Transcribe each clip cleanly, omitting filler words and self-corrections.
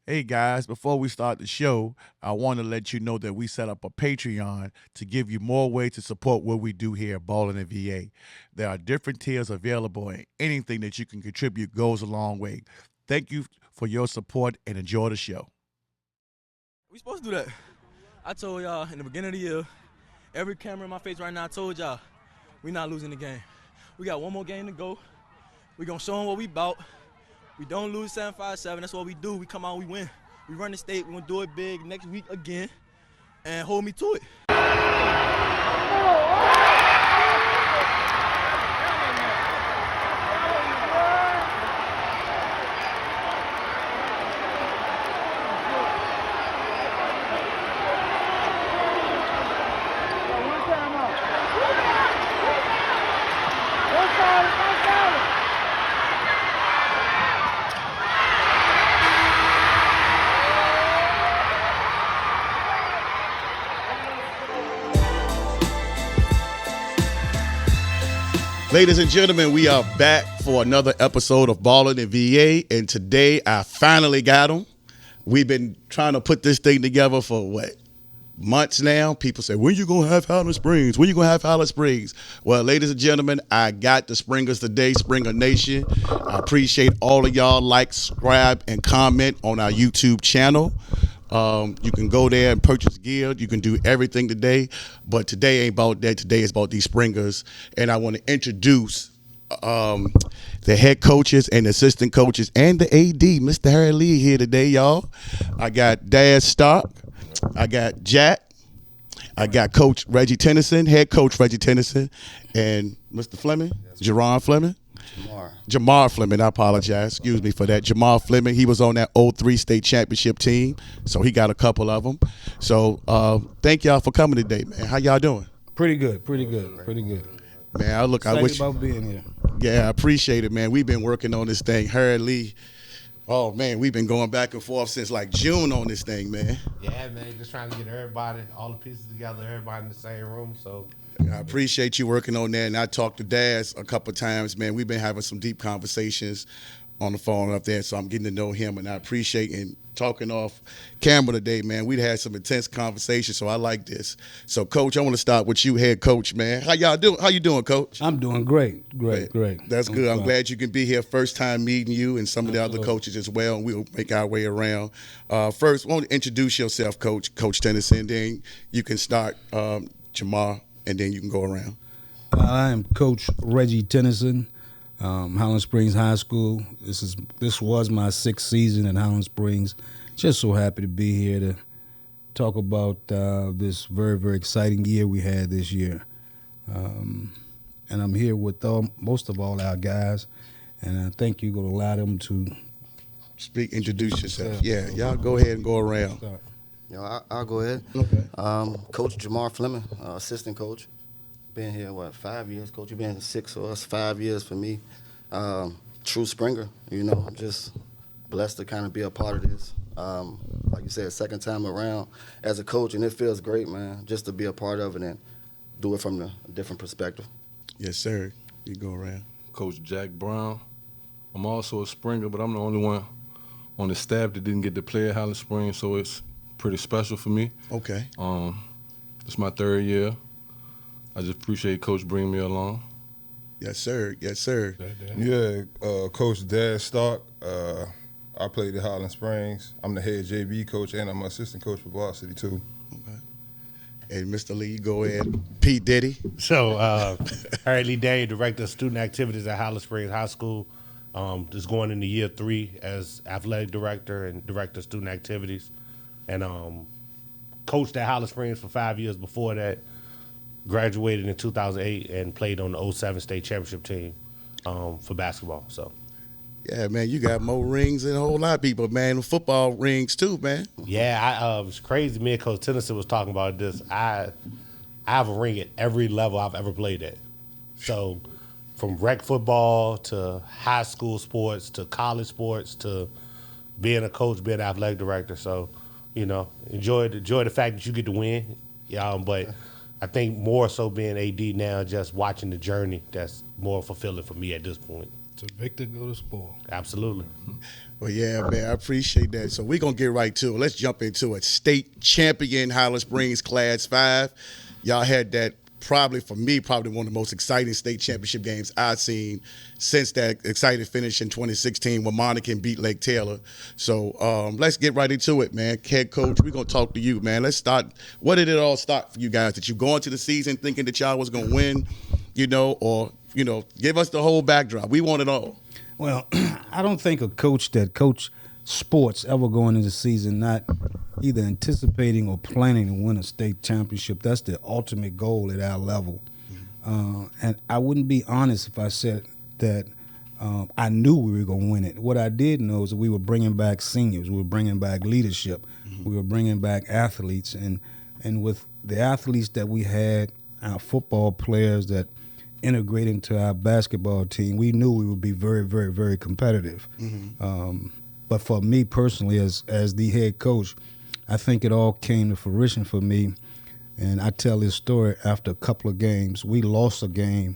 Hey guys, before we start the show, I want to let you know that we set up a Patreon to give you more ways to support what we do here at BallinVA. There are different tiers available, and anything that you can contribute goes a long way. Thank you for your support and enjoy the show. We supposed to do that. I told y'all in the beginning of the year, every camera in my face right now, I told y'all, we not losing the game. We got one more game to go. We gonna show them what we about. We don't lose 7-5-7. That's what we do. We come out, we win. We run the state. We gonna do it big next week again, and hold me to it. Ladies and gentlemen, we are back for another episode of BallinVA, and today I finally got them. We've been trying to put this thing together for months now. People say, when you gonna have Highland Springs? When you gonna have Highland Springs? Well, ladies and gentlemen, I got the Springers today, Springer Nation. I appreciate all of y'all. Like, subscribe, and comment on our YouTube channel. You can go there and purchase gear. You can do everything today, but today ain't about that. Today is about these Springers, and I want to introduce the head coaches and assistant coaches and the AD, Mr. Harry Lee, here today, y'all. I got Daz Starke, I got Jack, I got Coach Reggie Tennyson, head coach Reggie Tennyson, and Mr. Fleming, Jamar Fleming. Jamar Fleming, I apologize. Excuse me for that. Jamar Fleming, he was on that 03 state championship team, so he got a couple of them. So thank y'all for coming today, man. How y'all doing? Pretty good. Man, I wish about being here. Yeah, I appreciate it, man. We've been working on this thing. Harry Lee, oh, man, we've been going back and forth since like June on this thing, man. Yeah, man, just trying to get everybody, all the pieces together, everybody in the same room, so. I appreciate you working on that, and I talked to Daz a couple of times, man. We've been having some deep conversations on the phone up there, so I'm getting to know him, and I appreciate him talking off camera today, man. We'd had some intense conversations, so I like this. So, Coach, I want to start with you, head coach, man. How y'all doing? How you doing, Coach? I'm doing great. That's good. I'm glad you can be here. First time meeting you and some of the other coaches as well, and we'll make our way around. First, I want to introduce yourself, Coach Tennyson. Then you can start, Jamar, and then you can go around. I am Coach Reggie Tennyson, Highland Springs High School. This was my 6th season at Highland Springs. Just so happy to be here to talk about this very, very exciting year we had this year. And I'm here with most of all our guys, and I think you're going to allow them to introduce yourself. Yeah, y'all go ahead and go around. I'll go ahead. Okay. Coach Jamar Fleming, assistant coach. Been here, 5 years? Coach, you've been 6, so that's 5 years for me. True Springer, I'm just blessed to kind of be a part of this. Like you said, second time around as a coach, and it feels great, man, just to be a part of it and do it from a different perspective. Yes, sir. You go around. Coach Jack Brown. I'm also a Springer, but I'm the only one on the staff that didn't get to play at Highland Springs, so it's pretty special for me. Okay. It's my 3rd year. I just appreciate Coach bringing me along. Yes, sir. Yes, sir. Yeah, Coach Daz Starke. I played at Highland Springs. I'm the head JV coach, and I'm an assistant coach for Varsity too. Okay. And Mr. Lee, go ahead. Pete Diddy. So, Harry Lee Daniel, Director of Student Activities at Highland Springs High School. Just going into year 3 as Athletic Director and Director of Student Activities. And coached at Highland Springs for 5 years before that. Graduated in 2008 and played on the 07 state championship team for basketball. So, yeah, man, you got more rings than a whole lot of people, man. Football rings too, man. Yeah, it's crazy. Me and Coach Tennyson was talking about this. I have a ring at every level I've ever played at. So, from rec football to high school sports to college sports to being a coach, being an athletic director. So, enjoy the fact that you get to win. But I think more so being AD now, just watching the journey, that's more fulfilling for me at this point. To victor go to spoil. Absolutely. Well, yeah, man, I appreciate that. So we're going to get right to it. Let's jump into it. State champion, Highland Springs Class 5. Y'all had that probably, for me, probably one of the most exciting state championship games I've seen since that exciting finish in 2016 when Monacan beat Lake Taylor. So let's get right into it, man. Head coach, we're going to talk to you, man. Let's start. What did it all start for you guys? Did you go into the season thinking that y'all was going to win, or, give us the whole backdrop. We want it all. Well, I don't think a coach that coach sports ever going into the season not either anticipating or planning to win a state championship. That's the ultimate goal at our level. And I wouldn't be honest if I said that I knew we were going to win it. What I did know is that we were bringing back seniors. We were bringing back leadership. We were bringing back athletes. And with the athletes that we had, our football players that integrate into our basketball team, we knew we would be very, very, very competitive. But for me personally, as the head coach, I think it all came to fruition for me. And I tell this story after a couple of games. We lost a game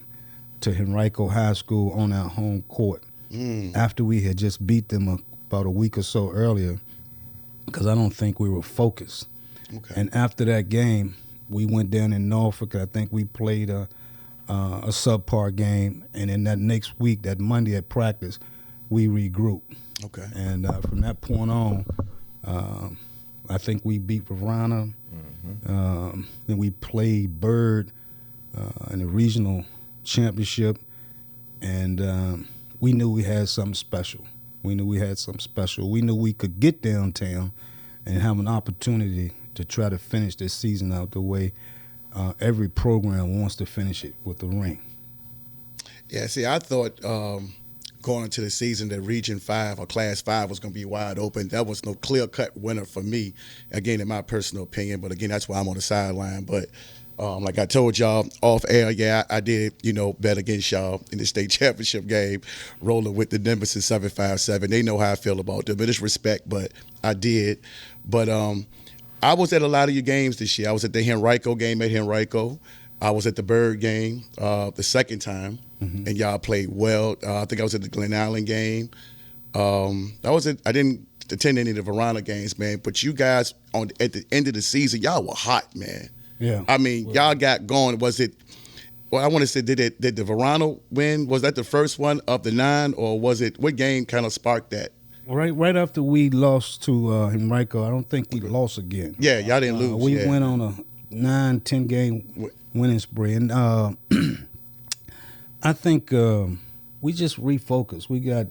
to Henrico High School on our home court after we had just beat them about a week or so earlier, because I don't think we were focused. Okay. And after that game, we went down in Norfolk. I think we played a subpar game, and in that next week, that Monday at practice, we regrouped. Okay. And from that point on, I think we beat Verona. Then we played Bird in the regional championship, and we knew we had something special. We knew we could get downtown and have an opportunity to try to finish this season out the way every program wants to finish it, with the ring. Yeah, see, I thought going into the season that Region 5 or Class 5 was going to be wide open. That was no clear-cut winner for me, again, in my personal opinion. But, again, that's why I'm on the sideline. But like I told y'all off air, yeah, I did, bet against y'all in the state championship game, rolling with the Nemesis 757. They know how I feel about them. It is respect, but I did. But I was at a lot of your games this year. I was at the Henrico game at Henrico. I was at the Bird game the second time, and y'all played well. I think I was at the Glen Island game. I didn't attend any of the Verona games, man, but you guys at the end of the season, y'all were hot, man. Yeah. I mean, y'all got going. Was it? Well, I want to say, did the Verona win? Was that the first one of the 9, or was it? What game kind of sparked that? Right after we lost to Henrico, I don't think we lost again. Yeah, y'all didn't lose. We went on a 9-10 game winning spree, and I think we just refocused. We got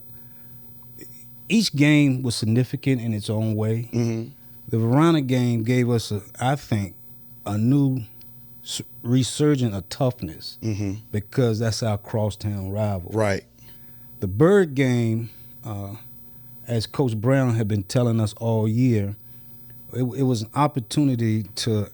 each game was significant in its own way. The Verona game gave us, I think, a new resurgence of toughness because that's our crosstown rival. Right. The Bird game, as Coach Brown had been telling us all year, it was an opportunity to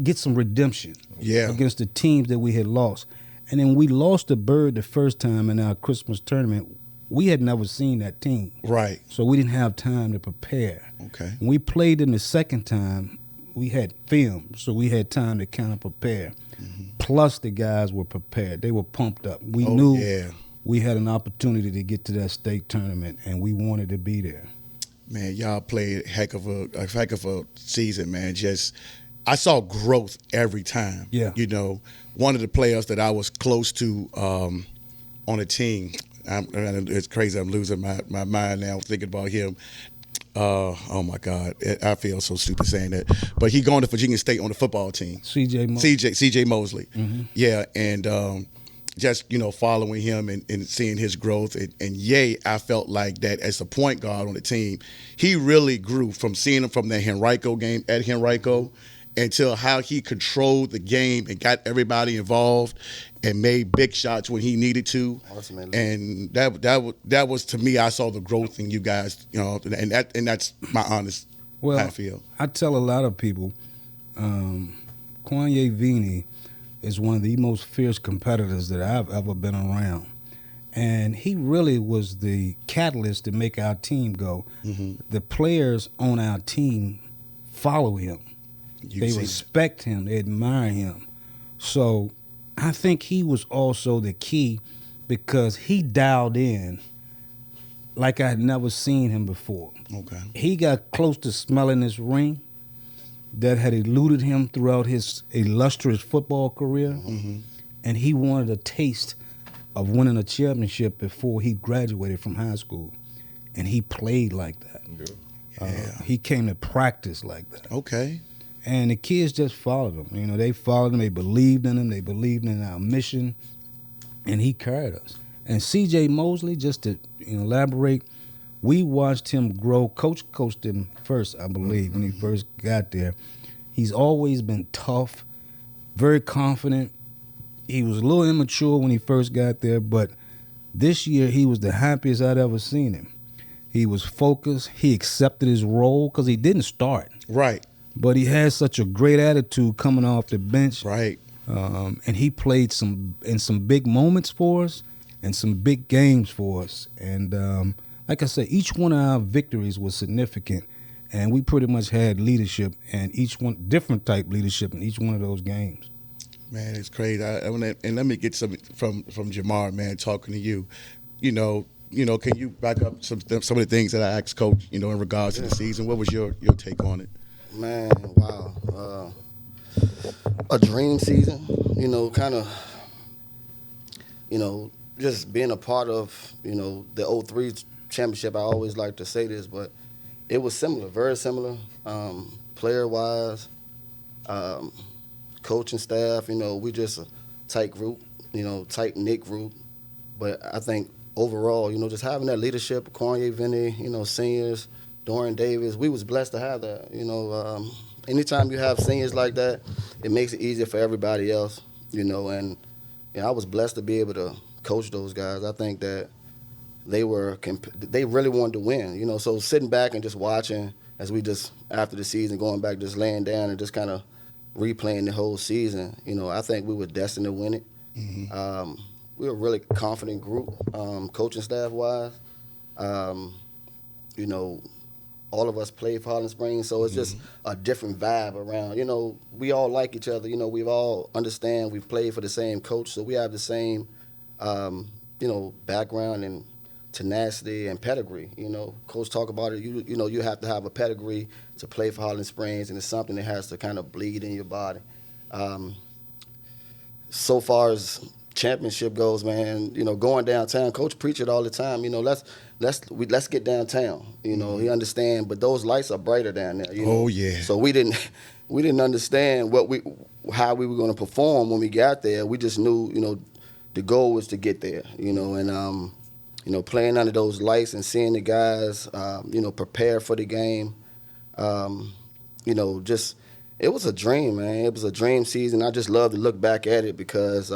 get some redemption against the teams that we had lost. And then we lost the Bird the first time in our Christmas tournament. We had never seen that team. Right. So we didn't have time to prepare. Okay. When we played them the second time, we had film, so we had time to kind of prepare. Plus the guys were prepared. They were pumped up. We knew we had an opportunity to get to that state tournament, and we wanted to be there. Man, y'all played a heck of a season, man. I saw growth every time. Yeah. One of the players that I was close to on a team, it's crazy. I'm losing my mind now thinking about him. Oh my God, I feel so stupid saying that. But he going to Virginia State on the football team. CJ Mosley. Yeah, and just following him and seeing his growth, and I felt like that as a point guard on the team, he really grew from seeing him from the Henrico game at Henrico until how he controlled the game and got everybody involved and made big shots when he needed to. Ultimately. And that was to me, I saw the growth in you guys, and that's my honest how I feel. I tell a lot of people, Kanye Vini is one of the most fierce competitors that I've ever been around. And he really was the catalyst to make our team go. The players on our team follow him. They respect him. They admire him. So I think he was also the key because he dialed in like I had never seen him before. Okay. He got close to smelling this ring that had eluded him throughout his illustrious football career, and he wanted a taste of winning a championship before he graduated from high school, and he played like that. He came to practice like that. Okay. And the kids just followed him. You know, they followed him. They believed in him. They believed in our mission, and he carried us. And C.J. Mosley, just to elaborate, we watched him grow. Coach coached him first, I believe, when he first got there. He's always been tough, very confident. He was a little immature when he first got there, but this year he was the happiest I'd ever seen him. He was focused. He accepted his role because he didn't start. Right. But he had such a great attitude coming off the bench. Right. And he played some big moments for us and some big games for us. And like I said, each one of our victories was significant. And we pretty much had leadership, and each one different type leadership in each one of those games. Man, it's crazy. And let me get some from Jamar, man, talking to you. Can you back up some of the things that I asked Coach, in regards to the season? What was your take on it? Man, wow. A dream season, kind of, just being a part of, the 03 championship. I always like to say this, but it was similar, very similar, player-wise, coaching staff. We just a tight group, tight-knit group. But I think overall, just having that leadership, Kanye Vini, seniors, Dorian Davis, we was blessed to have that. Anytime you have seniors like that, it makes it easier for everybody else, and I was blessed to be able to coach those guys. I think that they really wanted to win, so sitting back and just watching as we just, after the season, going back, just laying down and just kind of replaying the whole season, I think we were destined to win it. We were a really confident group, coaching staff-wise. All of us played for Highland Springs, so it's just a different vibe around. We all like each other. We all understand. We've played for the same coach, so we have the same, background and tenacity and pedigree. Coach talk about it. You have to have a pedigree to play for Highland Springs, and it's something that has to kind of bleed in your body. So far as championship goes, man, going downtown, Coach preach it all the time. Let's get downtown. He understand, but those lights are brighter down there. Oh yeah. So we didn't understand how we were going to perform when we got there. We just knew, the goal was to get there. And playing under those lights and seeing the guys, prepare for the game. Just it was a dream, man. It was a dream season. I just love to look back at it because.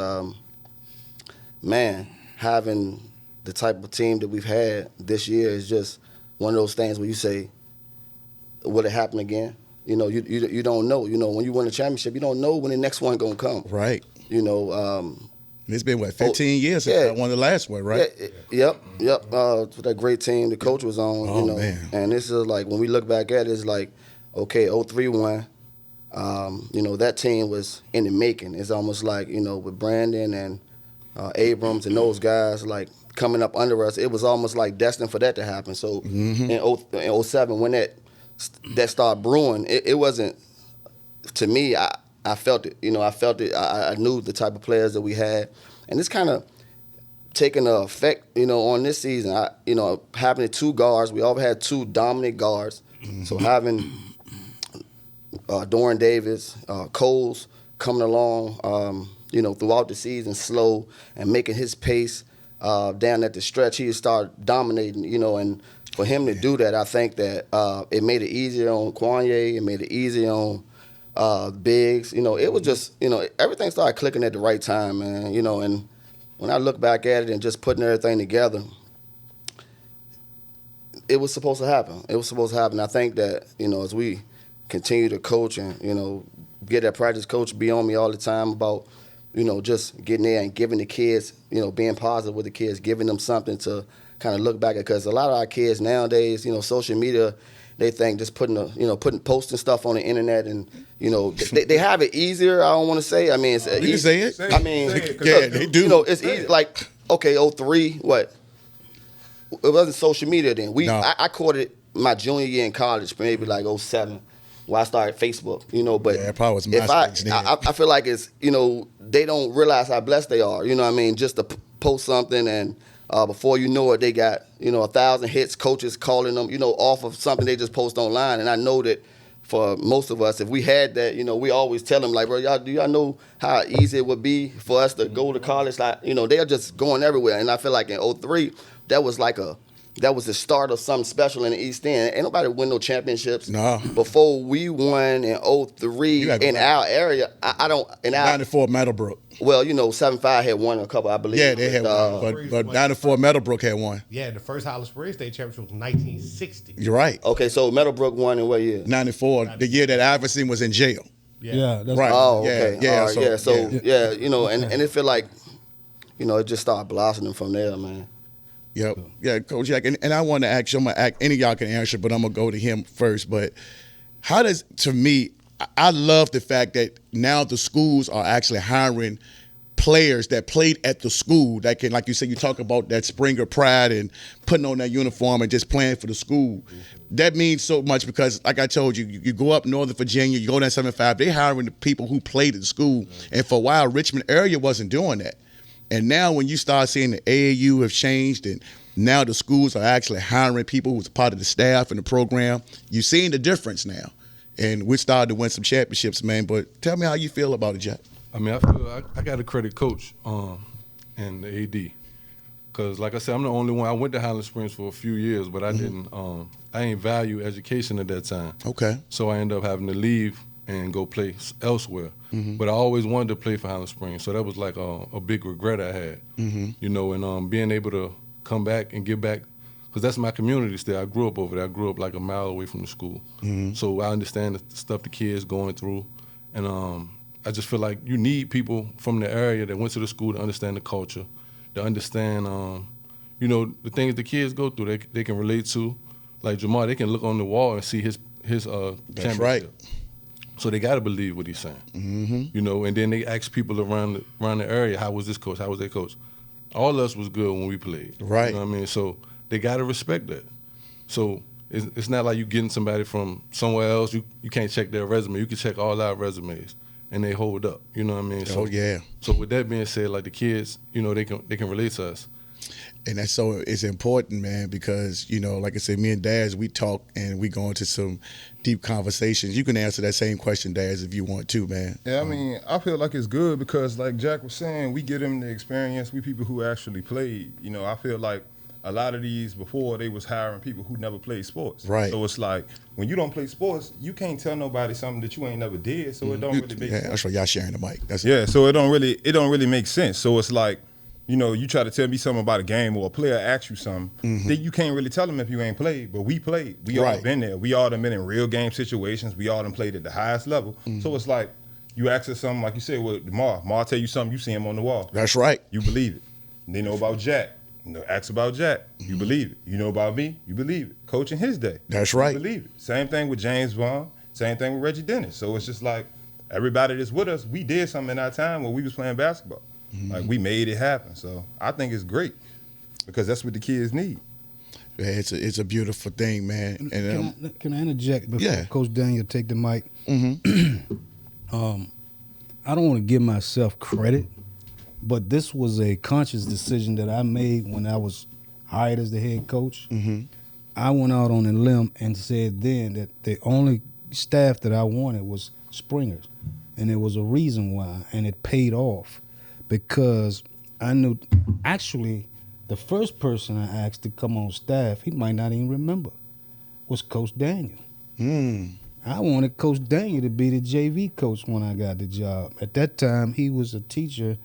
Man, having the type of team that we've had this year is just one of those things where you say, will it happen again? You don't know. When you win a championship, you don't know when the next one gonna come. Right. It's been 15 years since I won the last one, right? Yep. That great team the coach was on. Man. And this is like when we look back at it, it's like, okay, 03 won. That team was in the making. It's almost like with Brandon and Abrams and those guys like coming up under us, it was almost like destined for that to happen. So in 07, when that started brewing, it wasn't, to me, I felt it. I felt it. I knew the type of players that we had. And it's kind of taking an effect, on this season. Having two guards, we all had two dominant guards. So having Dorian Davis, Coles coming along, throughout the season, slow and making his pace down at the stretch, he started dominating, and for him to do that, I think that it made it easier on Kanye, it made it easier on Biggs. It was just, everything started clicking at the right time, man, and when I look back at it and just putting everything together, it was supposed to happen. It was supposed to happen. I think that, as we continue to coach and, get that practice, coach be on me all the time about, just getting there and giving the kids, being positive with the kids, giving them something to kind of look back at. Because a lot of our kids nowadays, social media, they think just posting stuff on the internet and, they have it easier. I don't want to say. I mean, it's you can say it. I mean, yeah, they do. It's easy. Like, okay, 03, what? it wasn't social media then. No. I caught it my junior year in college, maybe like 07, where I started Facebook, but Yeah, it probably was if MySpace then. I feel like it's, they don't realize how blessed they are, you know what I mean? Just to post something and before you know it, they got, 1,000 hits, coaches calling them, off of something they just post online. And I know that for most of us, if we had that, we always tell them, like, bro, do y'all know how easy it would be for us to go to college? Like, they're just going everywhere. And I feel like in 03, that was the start of something special in the East End. Ain't nobody win no championships. No. Before we won in 03 in our area, I don't. In our 94 Meadowbrook. Well, 7-5 had won a couple, I believe. Yeah, they had one, but 94 Meadowbrook had one. Yeah, the first Highland Springs State Championship was 1960. You're right. Okay, so Meadowbrook won in what year? 94, the year that Iverson was in jail. Yeah, that's Right. Oh, Yeah, okay. yeah, All right, so- and it feel like, it just started blossoming from there, man. Yep. Yeah, Coach Jack. And I want to ask you, any of y'all can answer, but I'm going to go to him first. But to me, I love the fact that now the schools are actually hiring players that played at the school that can, like you said, you talk about that Springer pride and putting on that uniform and just playing for the school. That means so much because, like I told you, you go up Northern Virginia, you go down 75, they're hiring the people who played at the school. And for a while, Richmond area wasn't doing that. And now when you start seeing the AAU have changed and now the schools are actually hiring people who's part of the staff and the program, you're seeing the difference now. And we're starting to win some championships, man. But tell me how you feel about it, Jack. I mean, I got to credit Coach and the AD. Because, like I said, I'm the only one. I went to Highland Springs for a few years, but I didn't. I ain't value education at that time. Okay. So I ended up having to leave and go play elsewhere. But I always wanted to play for Highland Springs, so that was like a big regret I had. And being able to come back and give back, because that's my community still. I grew up over there. I grew up like a mile away from the school. So I understand the stuff the kids going through. And I just feel like you need people from the area that went to the school to understand the culture, to understand, the things the kids go through, they can relate to. Like Jamar, they can look on the wall and see his championship. Right. So they got to believe what he's saying. And then they ask people around the area, how was this coach? How was that coach? All of us was good when we played. Right. You know what I mean? So they got to respect that. So it's not like you getting somebody from somewhere else. You can't check their resume. You can check all our resumes, and they hold up. You know what I mean? So, yeah. So with that being said, like the kids, they can relate to us. And that's so it's important, man, because, like I said, me and Daz, we talk and we go into some deep conversations. You can answer that same question, Daz, if you want to, man. Yeah, I mean, I feel like it's good because, like Jack was saying, we get them the experience. We people who actually played. I feel like a lot of these before they was hiring people who never played sports. Right. So it's like when you don't play sports, you can't tell nobody something that you ain't never did. So it don't really make sense. That's why y'all sharing the mic. So it don't really make sense. So it's like, you try to tell me something about a game or a player asks you something, then you can't really tell them if you ain't played. But we played. We all been there. We all done been in real game situations. We all done played at the highest level. So it's like you ask us something, like you said with Mar tell you something, you see him on the wall. That's right. You believe it. They know about Jack. Ask about Jack. You believe it. You know about me. You believe it. Coach in his day. That's right. You believe it. Same thing with James Vaughn. Same thing with Reggie Dennis. So it's just like everybody that's with us, we did something in our time when we was playing basketball. Like we made it happen. So I think it's great because that's what the kids need. Yeah, it's a beautiful thing, man. And Can I interject before Coach Daniel take the mic? I don't want to give myself credit, but this was a conscious decision that I made when I was hired as the head coach. I went out on a limb and said then that the only staff that I wanted was Springers, and there was a reason why, and it paid off because I knew actually the first person I asked to come on staff, he might not even remember, was Coach Daniel. I wanted Coach Daniel to be the JV coach when I got the job. At that time, he was a teacher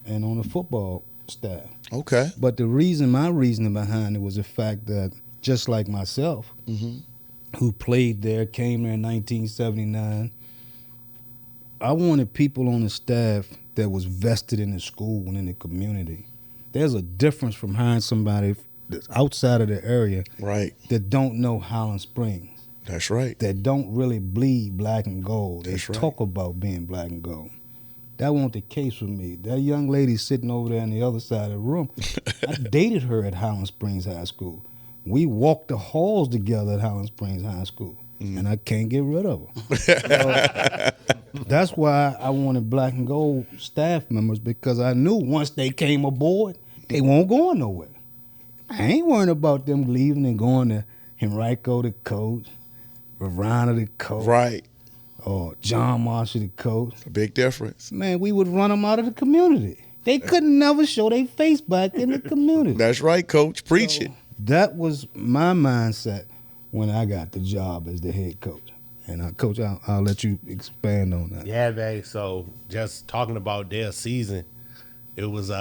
and on the football staff. Okay. But my reasoning behind it was the fact that just like myself, who played there, came there in 1979, I wanted people on the staff that was vested in the school and in the community. There's a difference from hiring somebody that's outside of the area that don't know Highland Springs. That's right. That don't really bleed black and gold. They That's right. talk about being black and gold. That wasn't the case with me. That young lady sitting over there on the other side of the room, I dated her at Highland Springs High School. We walked the halls together at Highland Springs High School, and I can't get rid of her. So, that's why I wanted black and gold staff members, because I knew once they came aboard, they won't go nowhere. I ain't worrying about them leaving and going to Henrico the coach, Verona the coach. Right. Or John Marshall the coach. A big difference. Man, we would run them out of the community. They could never show their face back in the community. That's right, Coach. Preach it. That was my mindset when I got the job as the head coach. And Coach, I'll let you expand on that. Yeah, man. So just talking about their season, it was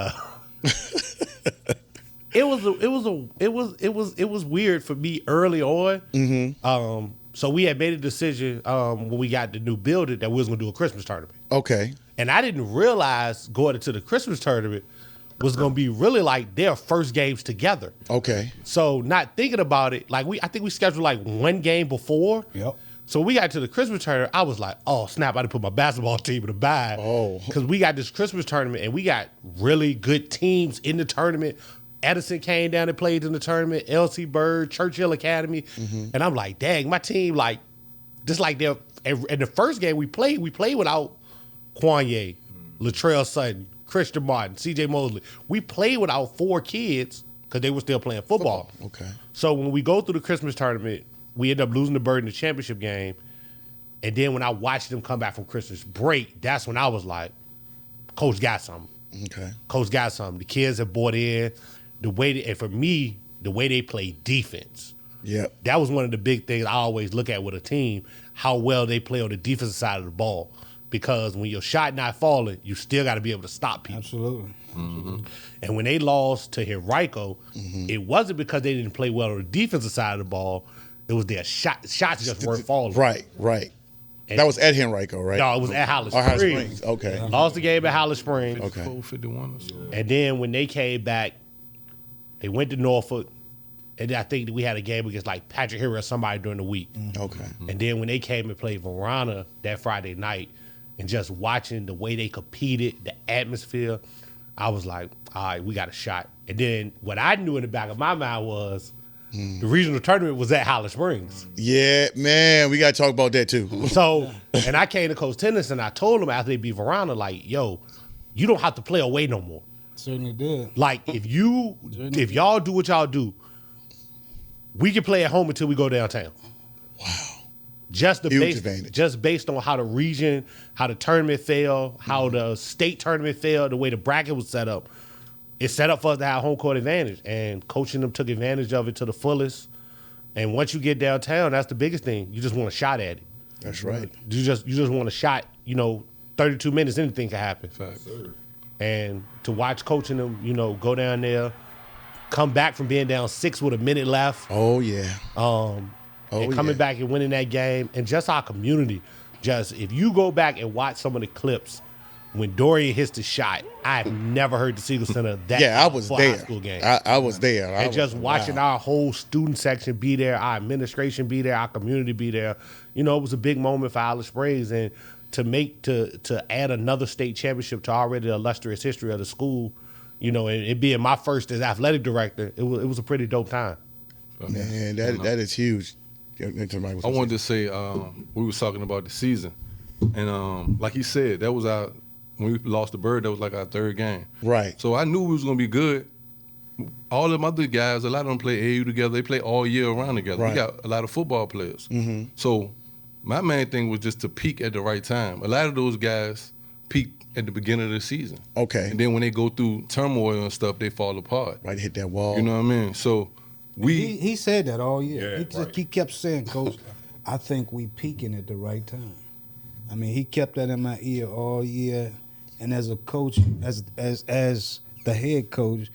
it was weird for me early on. Mm-hmm. So we had made a decision when we got the new building that we was gonna do a Christmas tournament. Okay. And I didn't realize going into the Christmas tournament was gonna be really like their first games together. Okay. So not thinking about it, like I think we scheduled like one game before. Yep. So we got to the Christmas tournament. I was like, oh snap! I didn't put my basketball team in the bag. Oh. Because we got this Christmas tournament and we got really good teams in the tournament. Edison came down and played in the tournament, LC Bird, Churchill Academy. Mm-hmm. And I'm like, dang, my team, like, just like they're, in the first game we played without Kanye, Latrell Sutton, Christian Martin, CJ Mosley. We played without 4 kids because they were still playing football. Okay. So when we go through the Christmas tournament, we end up losing the Bird in the championship game. And then when I watched them come back from Christmas break, that's when I was like, Coach got something. Okay. Coach got something. The kids have bought in. And for me, the way they play defense. Yeah. That was one of the big things I always look at with a team, how well they play on the defensive side of the ball. Because when your shot not falling, you still got to be able to stop people. Absolutely. Mm-hmm. And when they lost to Henrico, it wasn't because they didn't play well on the defensive side of the ball. It was their shots just weren't falling. Right. And that was at Henrico, right? No, it was at Highland Highland Springs. Springs. Okay. Lost the game at Highland Springs. Okay. 51 or so. And then when they came back, they went to Norfolk, and I think we had a game against like Patrick Henry or somebody during the week. Okay. And then when they came and played Verona that Friday night, and just watching the way they competed, the atmosphere, I was like, all right, we got a shot. And then what I knew in the back of my mind was the regional tournament was at Highland Springs. Yeah, man, we got to talk about that too. So, and I came to Coach Tennyson, and I told him after they beat Verona, like, yo, you don't have to play away no more. Certainly did. Like, if y'all do what y'all do, we can play at home until we go downtown. Wow. Just Huge advantage. Just based on how the region, how the tournament fell, how the state tournament fell, the way the bracket was set up. It's set up for us to have home court advantage. And coaching them took advantage of it to the fullest. And once you get downtown, that's the biggest thing. You just want a shot at it. That's right. You just want a shot, 32 minutes, anything can happen. Facts. And to watch coaching them, go down there, come back from being down 6 with a minute left. Oh, yeah. And coming back and winning that game. And just our community. Just, if you go back and watch some of the clips, when Dorian hits the shot, I've never heard the Siegel Center that I was for there. a high school game. I was there. And just watching our whole student section be there, our administration be there, our community be there. It was a big moment for Highland Springs. And to add another state championship to already the illustrious history of the school, and it being my first as athletic director, it was a pretty dope time. Man, that is huge. I wanted to say we was talking about the season, and like he said, that was when we lost the Bird. That was like our 3rd game. Right. So I knew we was gonna be good. All them other guys, a lot of them play AAU together. They play all year around together. Right. We got a lot of football players. Mm-hmm. So my main thing was just to peak at the right time. A lot of those guys peak at the beginning of the season. Okay. And then when they go through turmoil and stuff, they fall apart. Right, hit that wall. You know what I mean? So He said that all year. Yeah, He kept saying, Coach, I think we peaking at the right time. I mean, he kept that in my ear all year. And as a coach, as the head coach,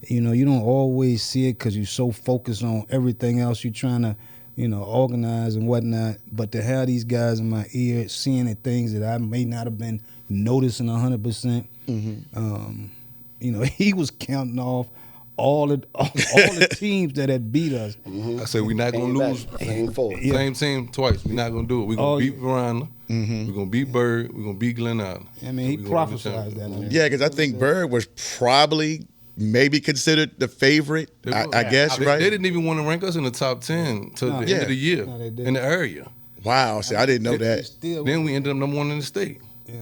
you don't always see it because you're so focused on everything else you're trying to, organize and whatnot. But to have these guys in my ear, seeing the things that I may not have been noticing 100%, he was counting off the teams that had beat us. I said we're not gonna lose. Same four. Same team twice. We're not gonna do it. We're gonna beat Verona. We're gonna beat Bird. We're gonna beat Glen Island. I mean, he prophesied that. Yeah, because I think Bird was probably maybe considered the favorite. I guess, right? They didn't even want to rank us in the top 10 till the end of the year in the area. Wow, see, I didn't know that. Then we ended up number 1 in the state. Yeah.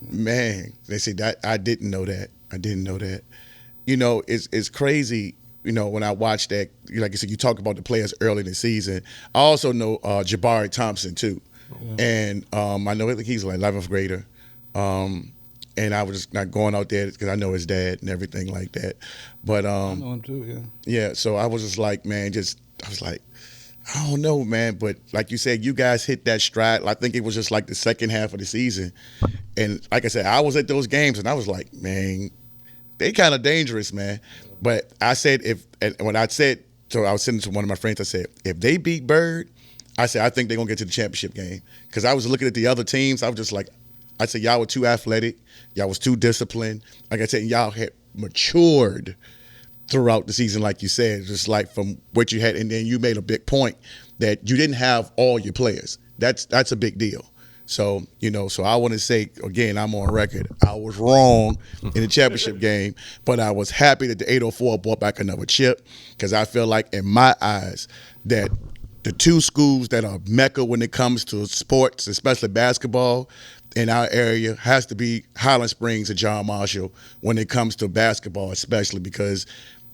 Man, they say that I didn't know that. You know, it's crazy. You know, when I watch that, like I said, you talk about the players early in the season. I also know Jabari Thompson too, and I know he's like 11th grader. And I was just not going out there because I know his dad and everything like that. But I know him too, yeah. Yeah, so I was just like, man, I was like, I don't know, man. But like you said, you guys hit that stride. I think it was just like the second half of the season. And like I said, I was at those games and I was like, man, they kind of dangerous, man. But I said when I said, so I was sitting to one of my friends, I said, if they beat Bird, I said, I think they're going to get to the championship game. Because I was looking at the other teams. I was just like, I said, y'all were too athletic. Y'all was too disciplined. Like I said, y'all had matured throughout the season, like you said, just like from what you had. And then you made a big point that you didn't have all your players. That's a big deal. So, you know, so I want to say, again, I'm on record. I was wrong in the championship game, but I was happy that the 804 brought back another chip because I feel like in my eyes that the two schools that are mecca when it comes to sports, especially basketball, in our area has to be Highland Springs and John Marshall when it comes to basketball, especially because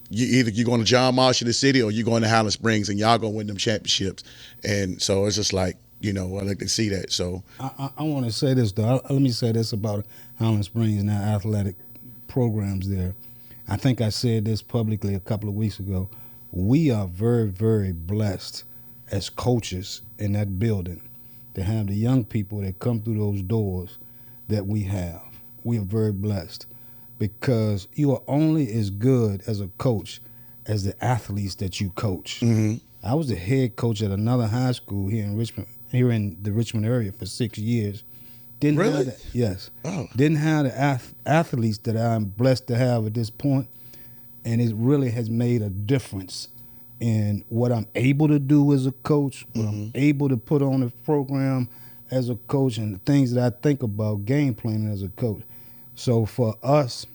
you're going to John Marshall, the city, or you're going to Highland Springs, and y'all going to win them championships. And so it's just like, you know, I like to see that. So I want to say this, though. Let me say this about Highland Springs and our athletic programs there. I think I said this publicly a couple of weeks ago. We are very, very blessed as coaches in that building to have the young people that come through those doors that we have. We are very blessed because you are only as good as a coach as the athletes that you coach. Mm-hmm. I was the head coach at another high school here in Richmond, here in the Richmond area for 6 years. Didn't really? Yes. Oh. Didn't have the athletes that I'm blessed to have at this point, and it really has made a difference in what I'm able to do as a coach, what I'm able to put on a program as a coach, and the things that I think about game planning as a coach. So for us,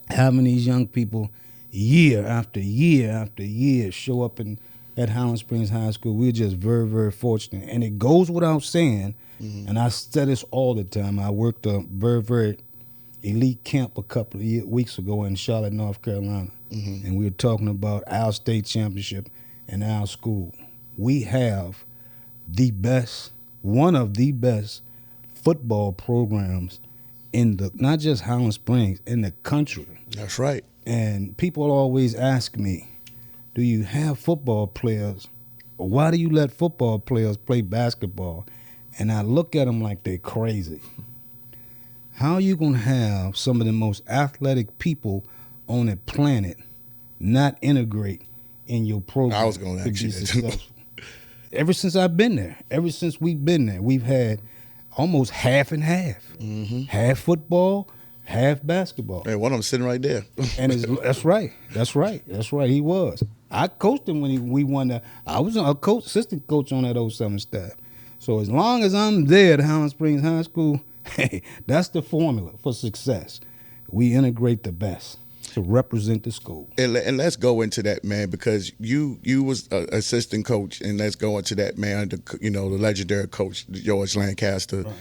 having these young people year after year after year show up at Highland Springs High School, we're just very, very fortunate. And it goes without saying, and I say this all the time, I worked a very, very elite camp a couple of weeks ago in Charlotte, North Carolina. And we were talking about our state championship and our school. We have one of the best football programs in not just Highland Springs, in the country. That's right. And people always ask me, do you have football players? Or why do you let football players play basketball? And I look at them like they're crazy. How are you going to have some of the most athletic people on the planet not integrate in your program? I was going to ask you that too. Ever since I've been there, ever since we've been there, we've had almost half and half. Half football, half basketball. Hey, one of them sitting right there. And that's right. He was. I coached him when we won I was a assistant coach on that 07 staff. So as long as I'm there at Highland Springs High School, hey, that's the formula for success. We integrate the best to represent the school. And let's go into that, man, because you was an assistant coach, and let's go into that, man, the legendary coach, George Lancaster. Right.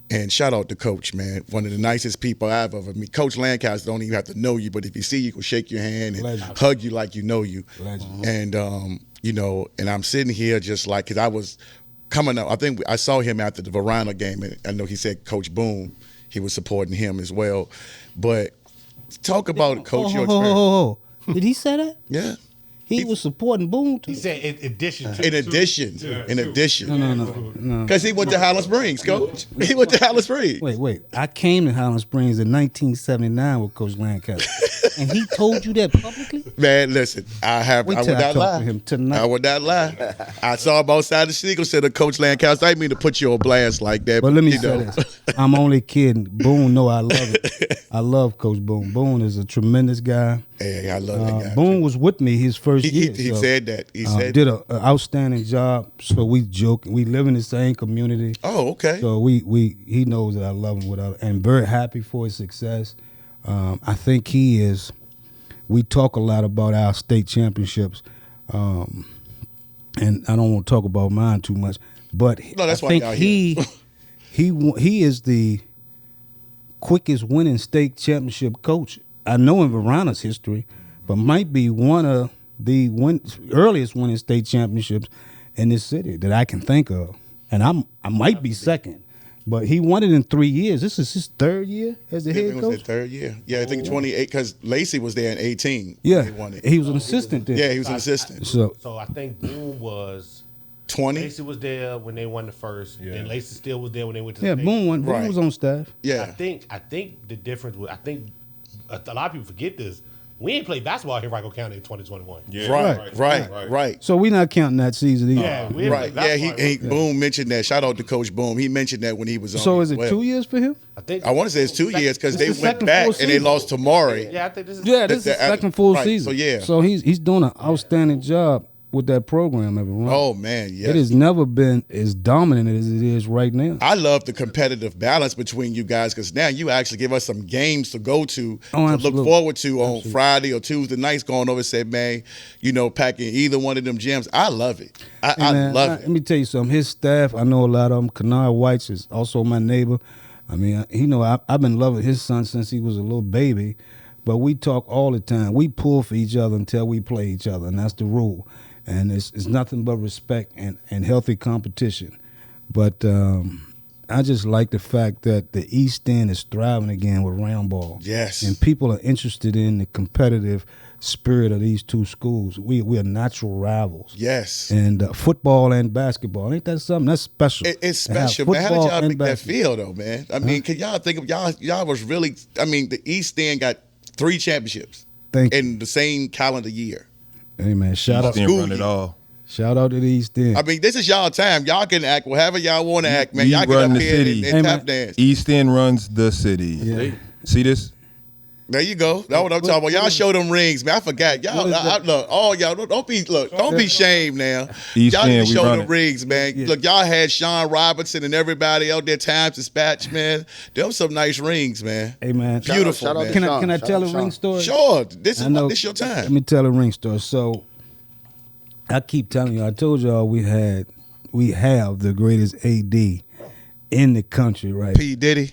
And shout out to Coach, man, one of the nicest people I've ever met. Coach Lancaster don't even have to know you, but if he see you, he'll shake your hand and hug you like you know you. Legend. And, and I'm sitting here just like, because I was coming up, I think I saw him after the Verona game, and I know he said Coach Boone, he was supporting him as well. But talk about Coach, your experience. Did he say that? Yeah. He was supporting Boone too. He said in addition. In addition. No. Because he went to Highland Springs, Coach. He went to Highland Springs. Wait. I came to Highland Springs in 1979 with Coach Lancaster. And he told you that publicly? Man, listen, I would not lie. To him tonight. I would not lie. I saw him outside the Seagull, said to Coach Lancaster, I didn't mean to put you on blast like that. But let me you say know. this. I'm only kidding. Boone, no, I love it. I love Coach Boone. Boone is a tremendous guy. Hey, I love that guy. Boone was with me his first year. He so, said that. He said did an outstanding job. So we joke. We live in the same community. Oh, okay. So he knows that I love him and very happy for his success. I think he is. We talk a lot about our state championships, and I don't want to talk about mine too much. But that's I why think y'all here. he is the quickest winning state championship coach I know in Veronica's history, but might be one of the earliest winning state championships in this city that I can think of. And I might be second, but he won it in 3 years. This is his third year as the I head think it was coach. his third year. Yeah, I think 28 because Lacey was there in 18. Yeah, He won it. he was an assistant there. Yeah, he was an assistant. So So I think Boone was 20. Lacey was there when they won the first. Yeah. Then Lacey still was there when they went to the yeah, state. Boone Right. was on staff. Yeah. I think the difference was a lot of people forget this. We ain't played basketball here in Ricochet County in 2021. Yeah. Right. So we're not counting that season either. Yeah, we ain't Right. played Yeah, basketball. Boom mentioned that. Shout out to Coach Boom. He mentioned that when he was on. So is it as 2 well. years for him? I think I want to say it's 2 years because they It's the went second back full and they season. lost to Maury. Yeah, I think this is. Yeah, this is his second full right, season. so yeah. So he's doing an outstanding job with that program, everyone. Oh man, yes. It has never been as dominant as it is right now. I love the competitive balance between you guys because now you actually give us some games to go to Oh, to look absolutely. forward to on Friday or Tuesday nights. Going over and say, man, packing either one of them gyms. I love it. I Man, love Let it. me tell you something. His staff, I know a lot of them. Kennard Whites is also my neighbor. I mean, I've been loving his son since he was a little baby. But we talk all the time. We pull for each other until we play each other, and that's the rule. And it's nothing but respect and healthy competition. But I just like the fact that the East End is thriving again with round ball. Yes. And people are interested in the competitive spirit of these two schools. We are natural rivals. Yes. And football and basketball. Ain't that something? That's special. It's To have special, man. How did football y'all and make that basketball. feel, though, man? I mean, can y'all think of y'all was really? I mean, the East End got 3 championships Thank you. in the same calendar year. Hey, man, shout out Didn't run School it all. Shout out to the East End. I mean, this is y'all time. Y'all can act however y'all want to act, man. We Y'all get run up the here city. and Hey, tap man. dance. East End runs the city. Yeah. See this? There you go. That's what I'm talking about. Y'all show them rings, man. I forgot. Y'all, look, all y'all, don't be shamed now. East Y'all need End, to we show run them it. rings, man. Yeah. Look, y'all had Sean Robertson and everybody out there, Times Dispatch, man. Them some nice rings, man. Hey, man. Beautiful, shout out man. to Can I Sean. tell a Shout out ring to story? Sure. This I is know. this your Let time. me tell a ring story. So I keep telling you, I told y'all we have the greatest AD in the country, right? P. Diddy.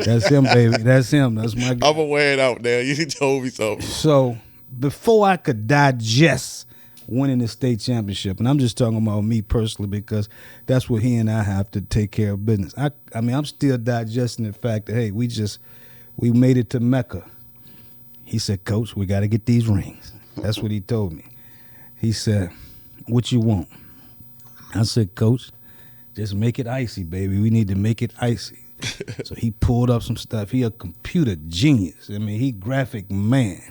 That's him, baby. That's him. That's my I'm going to wear it out now. You told me something. So before I could digest winning the state championship, and I'm just talking about me personally because that's what he and I have to take care of business. I mean, I'm still digesting the fact that, hey, we made it to Mecca. He said, Coach, we got to get these rings. That's what he told me. He said, what you want? I said, Coach, just make it icy, baby. We need to make it icy. So he pulled up some stuff. He a computer genius. I mean, he graphic man.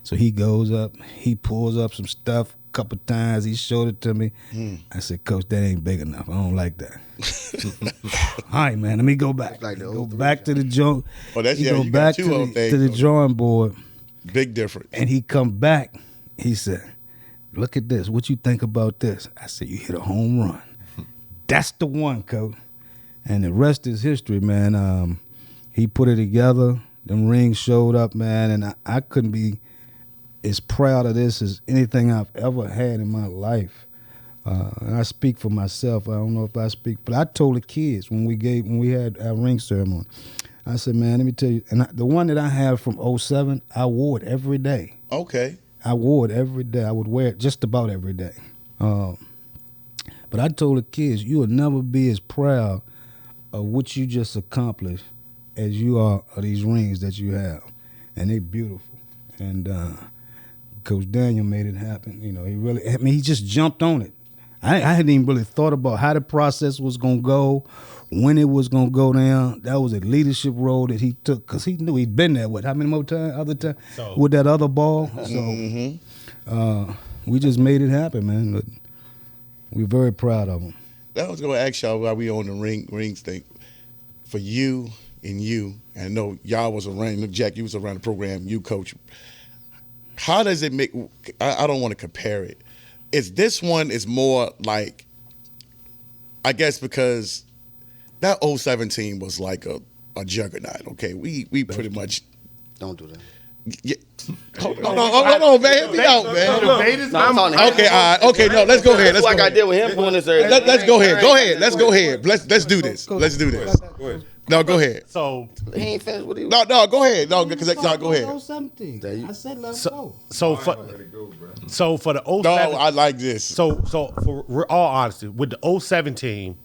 So he goes up, he pulls up some stuff a couple times. He showed it to me. I said, Coach, that ain't big enough. I don't like that. All right, man, let me go back. Like the Go 03 back to the joint. Oh, that's- He yeah, go you got back 2 to of them the, things, to the though. drawing board, Big difference. and he come back. He said, look at this. What you think about this? I said, you hit a home run. That's the one, Coach. And the rest is history, man. He put it together. Them rings showed up, man, and I couldn't be as proud of this as anything I've ever had in my life. And I speak for myself. I don't know if I speak, but I told the kids when we had our ring ceremony, I said, man, let me tell you, and the one that I have from 07, I wore it every day. Okay. I wore it every day. I would wear it just about every day. But I told the kids, you will never be as proud of what you just accomplished as you are of these rings that you have. And they beautiful. And Coach Daniel made it happen. You know, he just jumped on it. I hadn't even really thought about how the process was going to go, when it was gonna go down. That was a leadership role that he took because he knew he'd been there. How many more times? Other time with that other ball. So we just made it happen, man. But we're very proud of him. I was going to ask y'all while we on the rings thing. For you and you, and I know y'all was around. Jack, you was around the program. You coach. How does it make? I don't want to compare it. This one is more like, I guess because that 2017 was like a juggernaut. Okay, we pretty much Don't do that. Yeah. Hold on, man. Help me out, man. I'm talking to him. Okay, all right. Okay, no, let's go ahead. That's like I did with him doing this. Let's go ahead. Go ahead. Let's go ahead. Let's do this. Let's do this. No, go ahead. So He ain't finished with you. No, go ahead. No, because go ahead. I said let him go. so for the 07, No, I like this. So for all honesty, with the 017,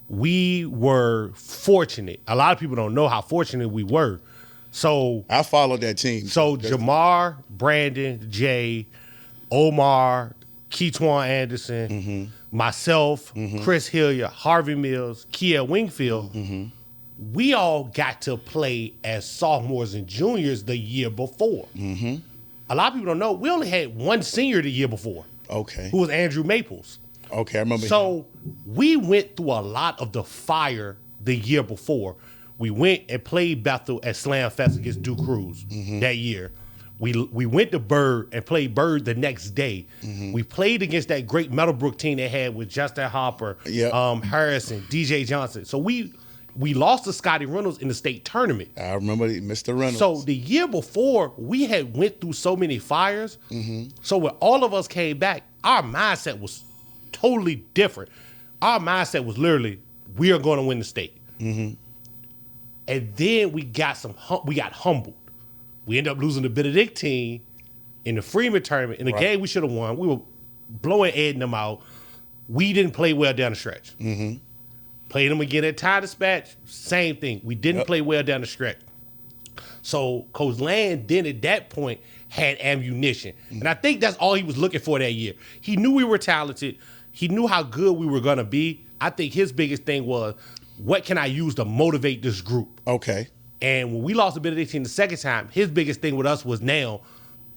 we were fortunate. A lot of people don't know how fortunate we were. So I followed that team. So Jamar, Brandon, Jay, Omar, Keetwan Anderson, myself, Chris Hilliard, Harvey Mills, Kia Wingfield, we all got to play as sophomores and juniors the year before. A lot of people don't know, we only had one senior the year before. Okay. Who was Andrew Maples. Okay, I remember. So we went through a lot of the fire the year before. We went and played Bethel at Slam Fest against Duke Cruz that year. We went to Bird and played Bird the next day. We played against that great Meadowbrook team they had with Justin Hopper, Harrison, DJ Johnson. So we lost to Scotty Reynolds in the state tournament. I remember Mr. Reynolds. So the year before, we had went through so many fires. So when all of us came back, our mindset was totally different. Our mindset was literally, we are going to win the state. And then we got humbled. We ended up losing to Benedictine in the Freeman tournament. In the game we should have won. We were blowing Ed and them out. We didn't play well down the stretch. Played them again at Tie Dispatch, same thing. We didn't play well down the stretch. So Coach Land then at that point had ammunition. And I think that's all he was looking for that year. He knew we were talented. He knew how good we were going to be. I think his biggest thing was, what can I use to motivate this group? Okay. And when we lost to Benedictine the second time, his biggest thing with us was now,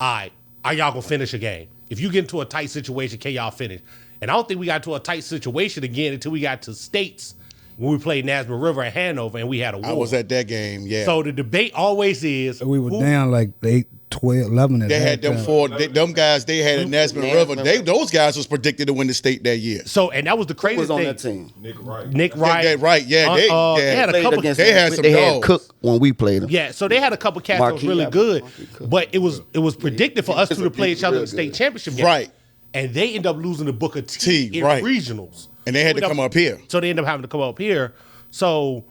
all right, are y'all going to finish a game? If you get into a tight situation, can y'all finish? And I don't think we got to a tight situation again until we got to states when we played Nasmith River and Hanover and we had a war. I was at that game, yeah. So the debate always is. We were down like 8, 12, 11 at They had them time. four. Them guys they had at Nasmith River. Those guys was predicted to win the state that year. So, and that was the craziest Who was on thing. that team? Nick Wright. Yeah, right, yeah. They had a couple. They had some They had dogs. Cook when we played them. Yeah, so they had a couple cats that was really good, but it was predicted for us two to play each other in the state championship game. Right. And they end up losing to Booker T in regionals. And they had to come up here. So they end up having to come up here. So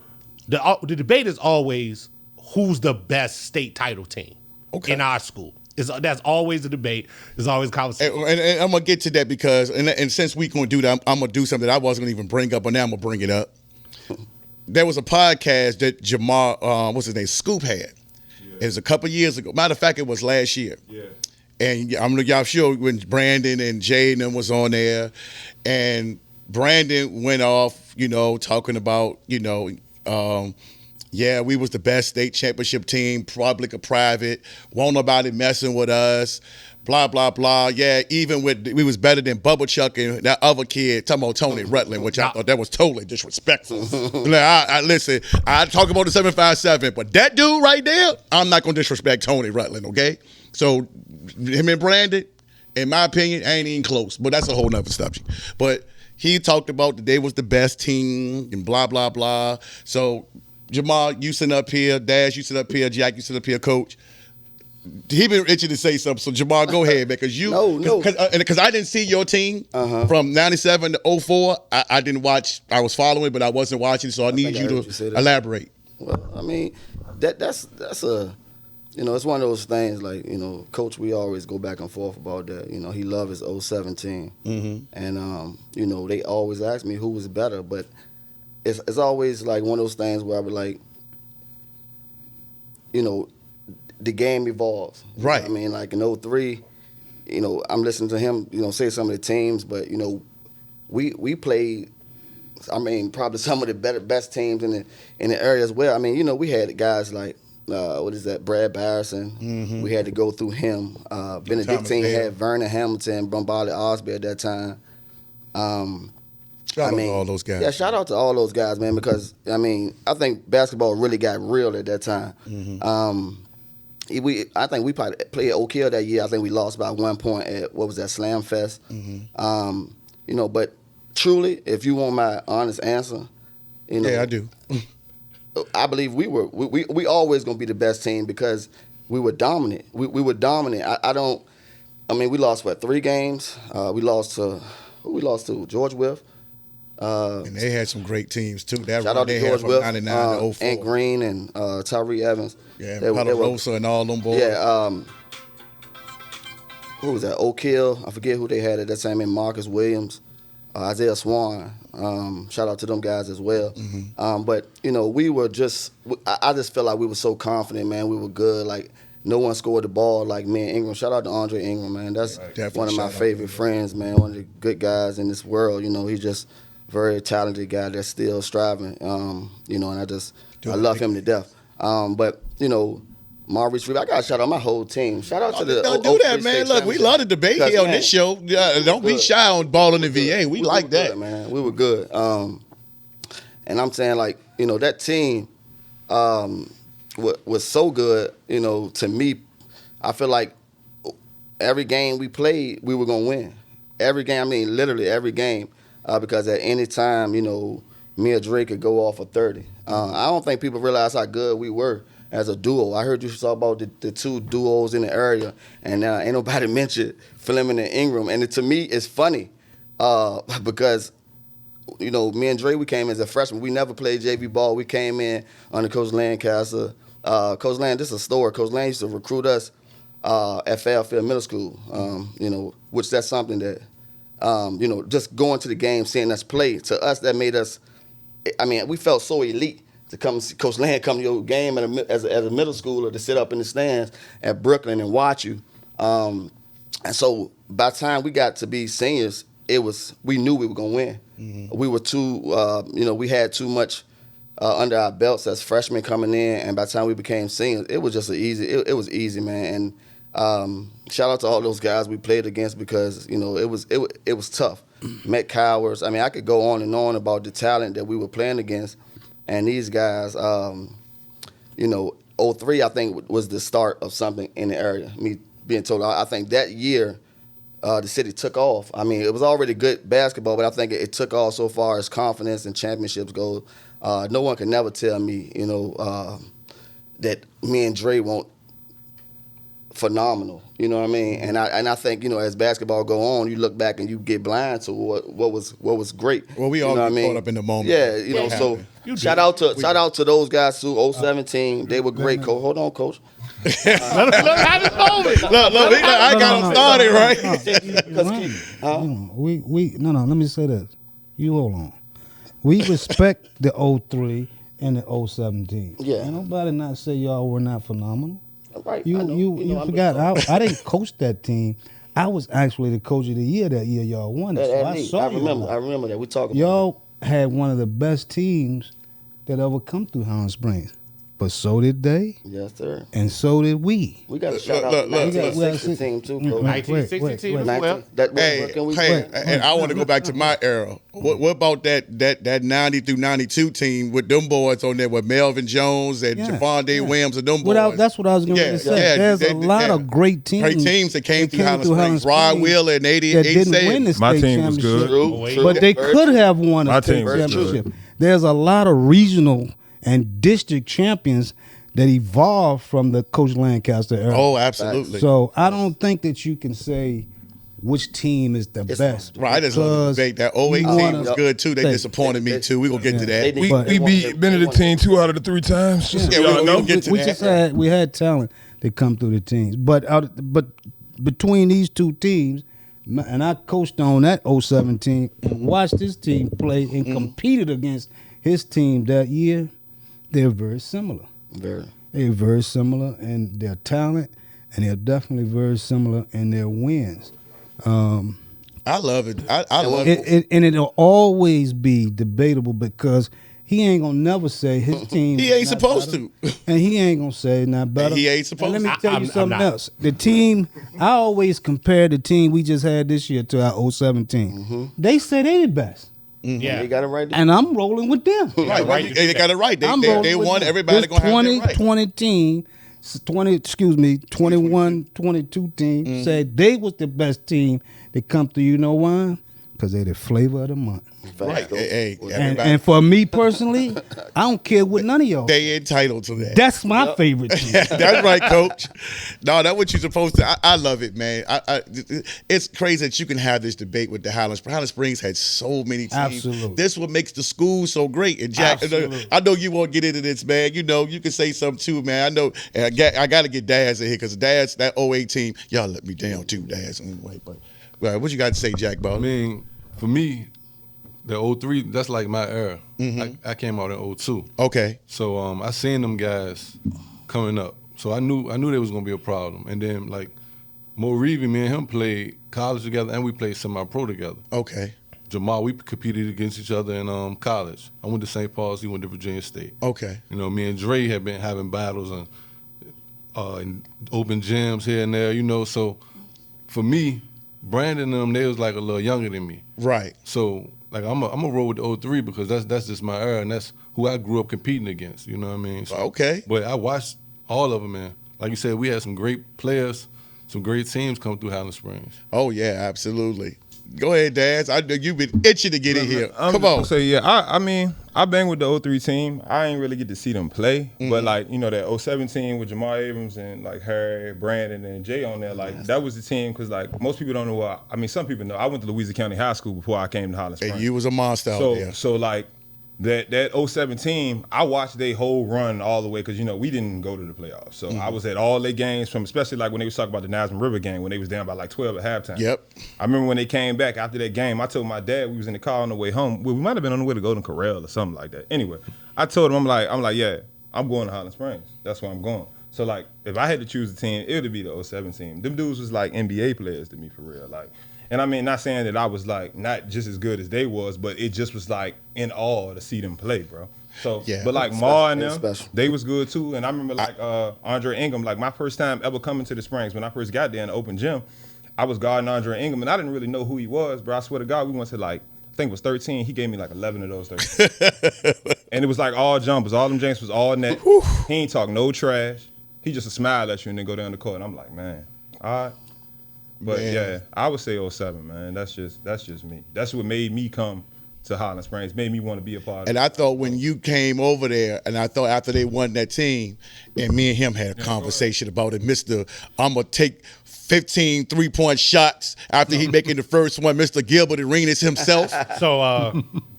the debate is always who's the best state title team in our school. That's always the debate. There's always a conversation. And I'm going to get to that because, and since we going to do that, I'm going to do something that I wasn't going to even bring up, but now I'm going to bring it up. There was a podcast that Jamar, what's his name, Scoop had. It was a couple years ago. Matter of fact, it was last year. Yeah. And y'all sure when Brandon and Jay and them was on there, and Brandon went off, talking about, yeah, we was the best state championship team, public or private. Won't nobody messing with us. Blah, blah, blah. Yeah, even we was better than Bubba Chuck and that other kid, talking about Tony Rutland, which I thought that was totally disrespectful. Listen, I talk about the 757, but that dude right there, I'm not going to disrespect Tony Rutland, okay? So him and Brandon, in my opinion, ain't even close, but that's a whole nother subject. But he talked about that they was the best team and blah, blah, blah. So Jamar, you sit up here. Daz, you sit up here. Jack, you sit up here. Coach, he been itching to say something. So Jamar, go ahead, man. Because I didn't see your team from '97 to '04. I didn't watch. I was following, but I wasn't watching. So I need you to elaborate. Well, I mean, that's a, it's one of those things. Like, Coach, we always go back and forth about that. He loved his 017, and they always ask me who was better, but it's always like one of those things where I would like, the game evolves. Right. I mean, like in 03, I'm listening to him, say some of the teams, but, we played probably some of the best teams in the area as well. I mean, you know, we had guys like Brad Barrison. Mm-hmm. We had to go through him. Benedictine Dale. had Vernon Hamilton, Bombali Osby at that time. Shout out to all those guys. Yeah, shout out to all those guys, man, because I mean, I think basketball really got real at that time. I think we probably played Oak Hill that year. I think we lost by 1 point at Slam Fest. You know, but truly, if you want my honest answer, you know, Yeah, I do. I believe we always gonna be the best team because we were dominant. We were dominant. I mean, we lost 3 games. We lost to George Wythe. And they had some great teams too. That Shout run out they to had George from Wythe, 99 to 04. Ant Green, and Tyree Evans. Yeah, They were- Palarosa and all them boys. Yeah, who was that? Oak Hill. I forget who they had at that time. And Marcus Williams, Isaiah Swan. Shout out to them guys as well. But you know, we were just. I just felt like we were so confident, man. We were good. Like no one scored the ball like me and Ingram. Shout out to Andre Ingram, man. That's Definitely one of my shout out favorite friends, man. One of the good guys in this world. You know, he's just a very talented guy that's still striving. You know, and I love him to death. But you know. Maurice Reed, I got to shout out my whole team. Shout out to the. Don't do that, man. Look, we love the debate here on this show. Don't be shy on Ballin and VA. We like that, good, man. We were good. And I'm saying, like, you know, that team was so good. You know, to me, I feel like every game we played, we were gonna win. Every game, I mean, literally every game, because at any time, you know, me or Dre could go off for 30. I don't think people realize how good we were as a duo. I heard you talk about the 2 duos in the area, and ain't nobody mentioned Fleming and Ingram. And to me, it's funny because, you know, me and Dre, we came as a freshman. We never played JV ball. We came in under Coach Lancaster. Coach Land, this is a story. Coach Land used to recruit us at Fairfield Middle School, you know, which that's something that, you know, just going to the game, seeing us play, to us, that made us, I mean, we felt so elite. To come see Coach Land come to your game as a middle schooler, to sit up in the stands at Brooklyn and watch you. And so by the time we got to be seniors, we knew we were gonna win. We were too, you know, we had too much under our belts as freshmen coming in, and by the time we became seniors, it was just it was easy, man. And shout out to all those guys we played against, because you know it was tough. Met Cowers. I mean, I could go on and on about the talent that we were playing against. And these guys, you know, 03, I think, was the start of something in the area. Me being told, I think that year, the city took off. I mean, it was already good basketball, but I think it took off so far as confidence and championships go. No one can never tell me, you know, that me and Dre weren't phenomenal. You know what I mean? And I think, you know, as basketball go on, you look back and you get blind to what was great. Well, we all get caught up in the moment. Yeah, you know. So shout out to those guys too. 017, they were great. Hold on, Coach. Look, I got them started, right? No, let me say this. You hold on. We respect the 03 and the 017. Yeah. Ain't nobody not say y'all were not phenomenal. Right. You forgot. I didn't coach that team. I was actually the coach of the year that year y'all won it. So I remember that. We talked about y'all had one of the best teams that ever come through Highland Springs. But so did they. Yes, sir. And so did we. We got to shout out the 1960 team too, Coach. 1960 team as well. And I want to go back to my era. What about that 90 through 92 team with them boys on there with Melvin Jones and Javonde Williams and them boys? That's what I was going to say. There's a lot of great teams. Great teams that came through Highland Springs. Rod Wheeler and 88 that didn't win the state championship. True. But they could have won a state championship. There's a lot of regional and district champions that evolved from the Coach Lancaster era. Oh, absolutely. So I don't think that you can say which team is the best. Right, I just want to debate that. 08 team was good too. They disappointed me too. We're going to get to that. We beat Benedictine 2 out of the 3 times. We'll get to that. We had talent that come through the teams. But between these 2 teams, and I coached on that 017 and watched this team play and competed against his team that year, they're very similar. They're very similar in their talent, and they're definitely very similar in their wins. I love it. I love it. And it'll always be debatable because he ain't gonna never say his team. He ain't not supposed better, to. and he ain't gonna say not better. He ain't supposed and let me to. tell you something I'm not. else. The team, I always compare the team we just had this year to our 07 team. They say they the best, Yeah. They got it right there. and I'm rolling with them. Right, right to do they got it right. They rolling with won. them. Everybody This gonna have it right. 20 team, 21, 22 team said they was the best team. They come to you know why? Because they the flavor of the month. Right. Hey, And, everybody, and for me personally, I don't care what none of y'all. they entitled to that. That's my favorite team. That's right, Coach. No, that's what you're supposed to. I love it, man. It's crazy that you can have this debate with the Highland Springs. Highland Springs had so many teams. Absolutely. This what makes the school so great. And Jack, Absolutely. I know you won't get into this, man. You know, you can say something too, man. I know. And I got to get Daz in here because Daz, that 08 team, y'all let me down too, Daz. Anyway, but what you got to say, Jack? I Ball? mean, for me, the 03, that's like my era. I came out in 02. Okay. So I seen them guys coming up. So I knew there was gonna be a problem. And then like Morrisette, me and him played college together and we played semi-pro together. Okay. Jamar, we competed against each other in college. I went to St. Paul's, he went to Virginia State. Okay. You know, me and Dre had been having battles and in open gyms here and there, you know. So for me, Brandon and them, they was like a little younger than me. Right. So like I'm a roll with the 03 because that's just my era and that's who I grew up competing against. You know what I mean? So, Okay. But I watched all of them, man. Like you said, we had some great players, some great teams come through Highland Springs. Oh yeah, absolutely. Go ahead, Daz. I know you've been itching to get in here. Come on. So yeah, I mean, I bang with the 03 team. I ain't really get to see them play, but like you know that 07 team with Jamar Abrams and like Harry, Brandon, and Jay on there, like that was the team because like most people don't know. I mean, some people know. I went to Louisiana County High School before I came to Highland Springs. And you was a monster out there. So like that 07 team, I watched their whole run all the way because you know we didn't go to the playoffs. So I was at all their games from especially like when they was talking about the Nasman River game when they was down by like 12 at halftime. Yep. I remember when they came back after that game, I told my dad we was in the car on the way home. Well, we might have been on the way to Golden Corral or something like that. Anyway, I told him I'm like, yeah, I'm going to Highland Springs. That's where I'm going. So like if I had to choose a team, it would be the 07 team. Them dudes was like NBA players to me for real. Like, and I mean, not saying that I was like not just as good as they was, but it just was like in awe to see them play, bro. So, Yeah. but like Ma and It's them, special. they was good too. And I remember like Andre Ingham, like my first time ever coming to the Springs when I first got there in the open gym, I was guarding Andre Ingham and I didn't really know who he was, bro. I swear to God, we went to like, I think it was 13. He gave me like 11 of those 13. And it was like all jumpers. All them James was all net. He ain't talk no trash. He just a smile at you and then go down the court. And I'm like, man, all right. But Man. yeah, I would say 07, man. That's just me. That's what made me come to Highland Springs, made me want to be a part of And it. I thought when you came over there, and I thought after they won that team, and me and him had a conversation about it, Mr. I'm going to take 15 three-point shots after he making the first one, Mr. Gilbert Arenas himself. So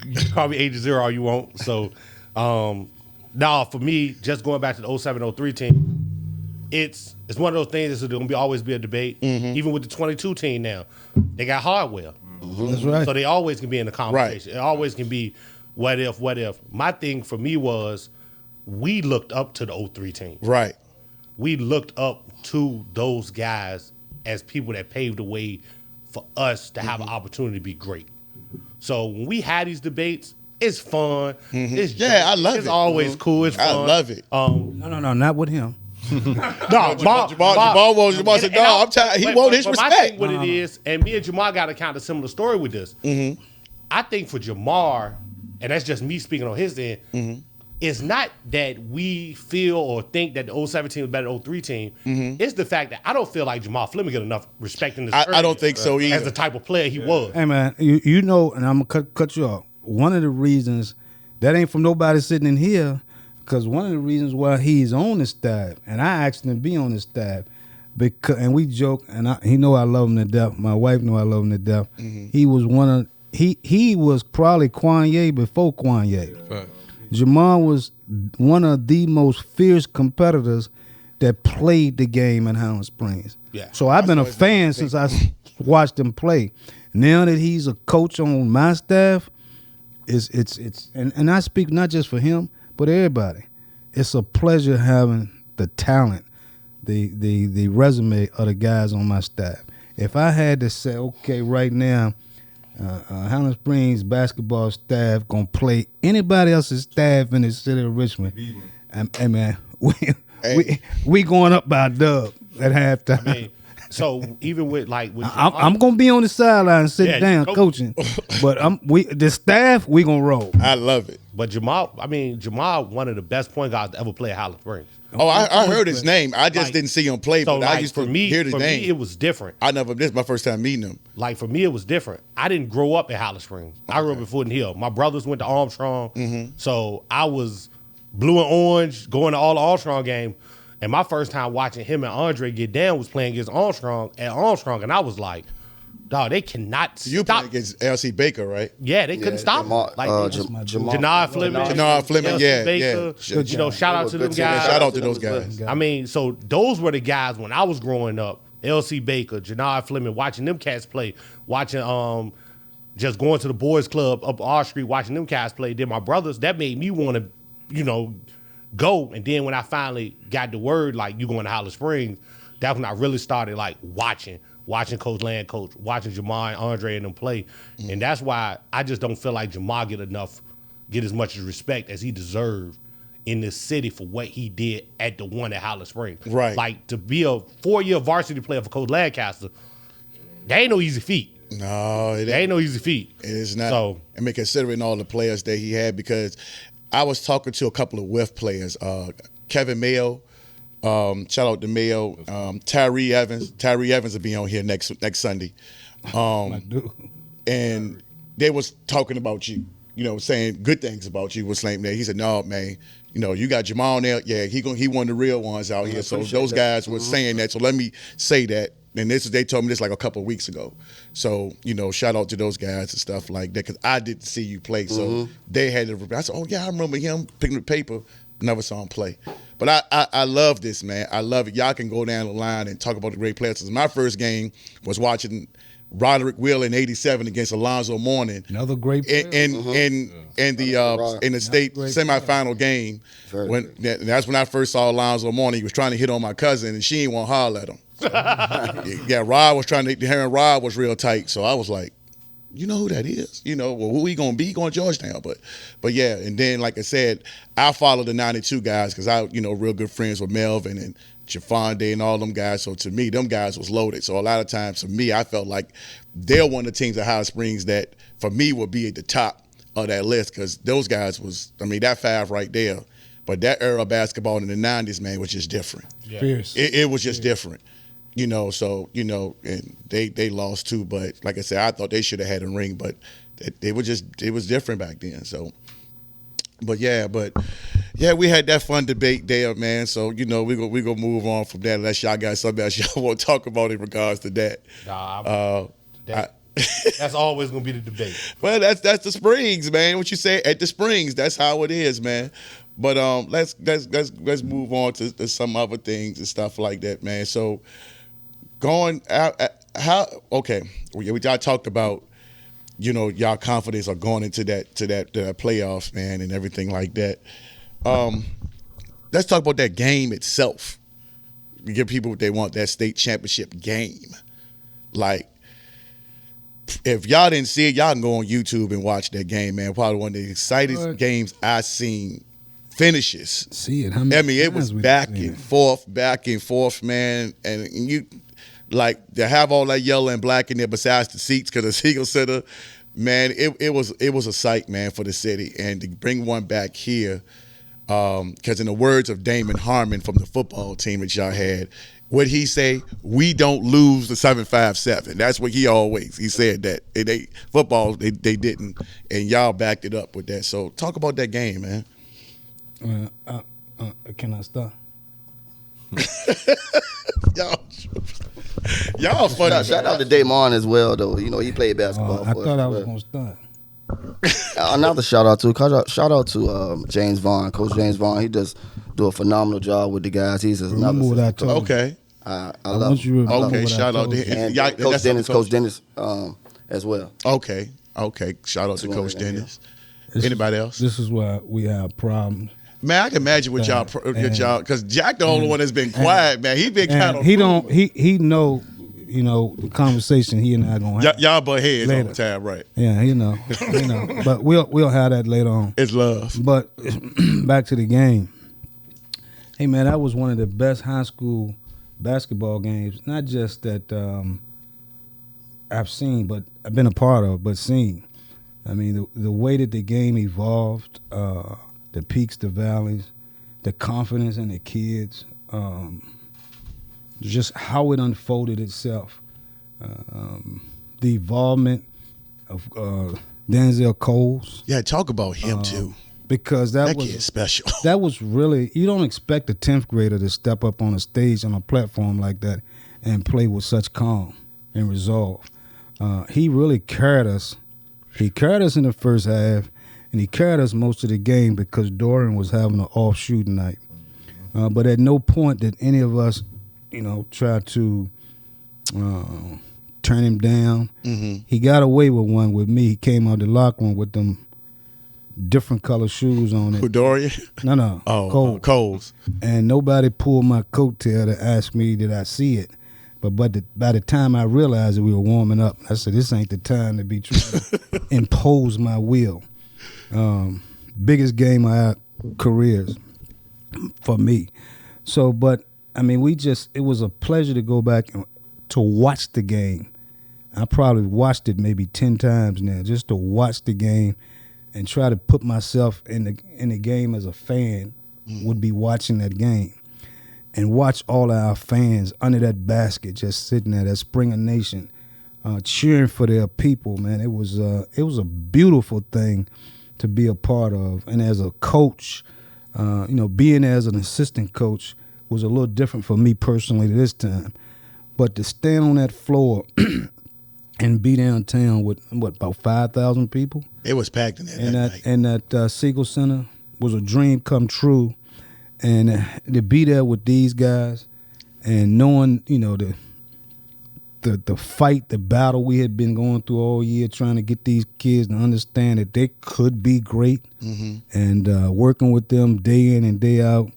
you can call me Agent Zero all you want. So now for me, just going back to the 07-03 team, it's one of those things that's going to always be a debate. Even with the 22 team now, they got Hardware. That's right. So they always can be in the conversation. It always can be what if. My thing for me was we looked up to the 03 team. Right. We looked up to those guys as people that paved the way for us to have an opportunity to be great. So when we had these debates, it's fun. It's Yeah, I love it's it. always cool. It's I fun. love it. No, not with him. Jamal said, no, I'm tired. He want his My respect. thing what it is, and me and Jamar got a kind of similar story with this. I think for Jamar, and that's just me speaking on his end, it's not that we feel or think that the 07 team is better than the 03 team. It's the fact that I don't feel like Jamar Fleming get enough respect in this I don't think so either. as the type of player he was. Hey man, you know, and I'm gonna cut you off. One of the reasons that ain't from nobody sitting in here, because one of the reasons why he's on the staff, and I asked him to be on the staff, because and we joke, and he know I love him to death. My wife know I love him to death. He was he was probably Kanye before Kanye. Fact. Jamar was one of the most fierce competitors that played the game in Highland Springs. Yeah. So I've been a fan since I watched him play. Now that he's a coach on my staff, and I speak not just for him, but everybody. It's a pleasure having the talent, the resume of the guys on my staff. if I had to say, okay, right now, Highland Springs basketball staff gonna play anybody else's staff in the city of Richmond, hey man, we going up by a dub at halftime. I mean, so even with I'm gonna be on the sideline sitting down coach. coaching, but the staff we gonna roll. I love it. But Jamar, one of the best point guards to ever play at Highland Springs. Oh, I heard his name. I just didn't see him play, So but I used to hear his for name. me, it was different. This is my first time meeting him. Like for me, it was different. I didn't grow up in Highland Springs. I grew up in Fulton Hill. My brothers went to Armstrong, so I was blue and orange going to all the Armstrong games. And my first time watching him and Andre get down was playing against Armstrong at Armstrong, and I was like, dog, they cannot You stop. played against L.C. Baker, right? Yeah, they couldn't stop him. Like Jamar Fleming, Jamar Fleming, L.C. yeah, Baker, yeah. shout out to them guys. Shout out to those guys. I mean, so those were the guys when I was growing up. L.C. Baker, Jamar Fleming, watching them cats play, watching just going to the boys club up R Street, watching them cats play. Then my brothers, that made me want to, go. And then when I finally got the word, like, you going to Highland Springs, that's when I really started, like, watching Coach Land coach, watching Jamar and Andre and them play. And that's why I just don't feel like Jamar get as much respect as he deserved in this city for what he did at the one at Highland Springs. Right. Like, to be a 4-year varsity player for Coach Lancaster, that ain't no easy feat. No, it ain't no easy feat. It is not. So, I mean, considering all the players that he had, because I was talking to a couple of WIF players, Kevin Mayo, shout out to Mayo, Tyree Evans. Tyree Evans will be on here next Sunday. And they was talking about you, saying good things about you. Was saying that he said, no, man, you got Jamal on there. Yeah, he one of the real ones out here. So those guys were saying that. So let me say that. And they told me this like a couple of weeks ago. So, shout out to those guys and stuff like that, because I didn't see you play. So they had to, I said, oh, yeah, I remember him picking the paper. Never saw him play. But I love this, man. I love it. Y'all can go down the line and talk about the great players. My first game was watching Roderick Will in '87 against Alonzo Mourning. Another great player. In the state semifinal game. That's when I first saw Alonzo Mourning. He was trying to hit on my cousin, and she didn't want to holler at him. Yeah, Rod was trying to. Her and Rod was real tight, so I was like, you know who that is? Well, who he gonna be? He going to Georgetown, but yeah. And then, like I said, I followed the '92 guys because I, real good friends with Melvin and Jafonde and all them guys. So to me, them guys was loaded. So a lot of times for me, I felt like they're one of the teams at Highland Springs that for me would be at the top of that list, because those guys was, that five right there. But that era of basketball in the '90s, man, was just different. Yeah. Fierce. It was just different. So, and they lost too, but like I said, I thought they should have had a ring, but it was different back then. So, but yeah, we had that fun debate there, man. So, we gonna move on from that unless y'all got something else y'all want to talk about in regards to that. That's always gonna be the debate. Well, that's the Springs, man. What you say at the Springs, that's how it is, man. But let's move on to some other things and stuff like that, man. So, going out, we talked about, y'all confidence of going into that playoffs, man, and everything like that. Let's talk about that game itself. We give people what they want, that state championship game. Like, if y'all didn't see it, y'all can go on YouTube and watch that game, man. Probably one of the exciting games I've seen. Finishes. See it. It was back and forth, man. And you, like, to have all that yellow and black in there besides the seats, because the Siegel Center, man, it was a sight, man, for the city. And to bring one back here, because in the words of Damon Harmon from the football team that y'all had, what'd he say? We don't lose the 757. That's what he said that. They didn't. And y'all backed it up with that. So talk about that game, man. Can I start? Y'all funny. Shout out to Damon as well, though. He played basketball. I thought I was gonna start. Another shout out to James Vaughn, Coach James Vaughn. He does do a phenomenal job with the guys. He's another what I told you. Okay. I love him. Okay, shout out to him. And Coach Dennis as well. Okay. Shout out to Coach Dennis. Anybody else? This is why we have problems. Man, I can imagine with y'all, because Jack the only one that's been quiet, man. He been kind of. He the conversation he and I gonna have. Y'all butt heads all Later. the time, right? Yeah, but we'll have that later on. It's love. But back to the game. Hey man, that was one of the best high school basketball games. Not just that I've seen, but I've been a part of, but seen. I mean, the way that the game evolved, the peaks, the valleys, the confidence in the kids, just how it unfolded itself, the involvement of Denzel Coles. Yeah, talk about him too. Because that was kid's special. That was really, you don't expect a 10th grader to step up on a stage on a platform like that and play with such calm and resolve. He really carried us. He carried us in the first half, and he carried us most of the game because Dorian was having an off shooting night. But at no point did any of us, try to turn him down. Mm-hmm. He got away with one with me. He came out the locker room with them different color shoes on it. Who, Dorian? No. Oh, Coles. And nobody pulled my coattail to ask me, did I see it? But by the time I realized that we were warming up, I said, this ain't the time to be trying to impose my will. Biggest game of our careers for me. So, but, I mean, it was a pleasure to go back and to watch the game. I probably watched it maybe 10 times now, just to watch the game and try to put myself in the game as a fan, would be watching that game. And watch all of our fans under that basket just sitting there, that Springer Nation, cheering for their people, man. It was a beautiful thing to be a part of. And as a coach, being there as an assistant coach was a little different for me personally this time. But to stand on that floor and be downtown with, about 5,000 people? It was packed in there that night. And that Siegel Center was a dream come true. And to be there with these guys and knowing, the fight, the battle we had been going through all year trying to get these kids to understand that they could be great, and working with them day in and day out,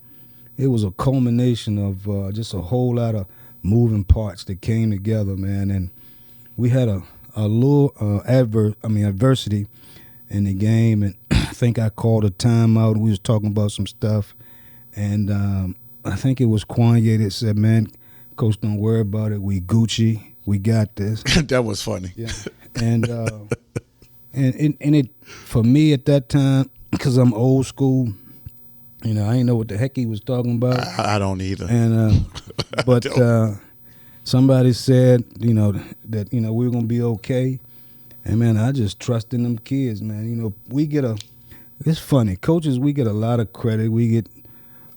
it was a culmination of just a whole lot of moving parts that came together, man. And we had a little adversity in the game, and I think I called a timeout, and we was talking about some stuff. And I think it was Kanye that said, man, Coach, don't worry about it. We Gucci. We got this. That was funny. Yeah. And it, for me at that time, because I'm old school, I didn't know what the heck he was talking about. I don't either. And but somebody said, that, we were going to be okay. And, man, I just trust in them kids, man. It's funny. Coaches, we get a lot of credit. We get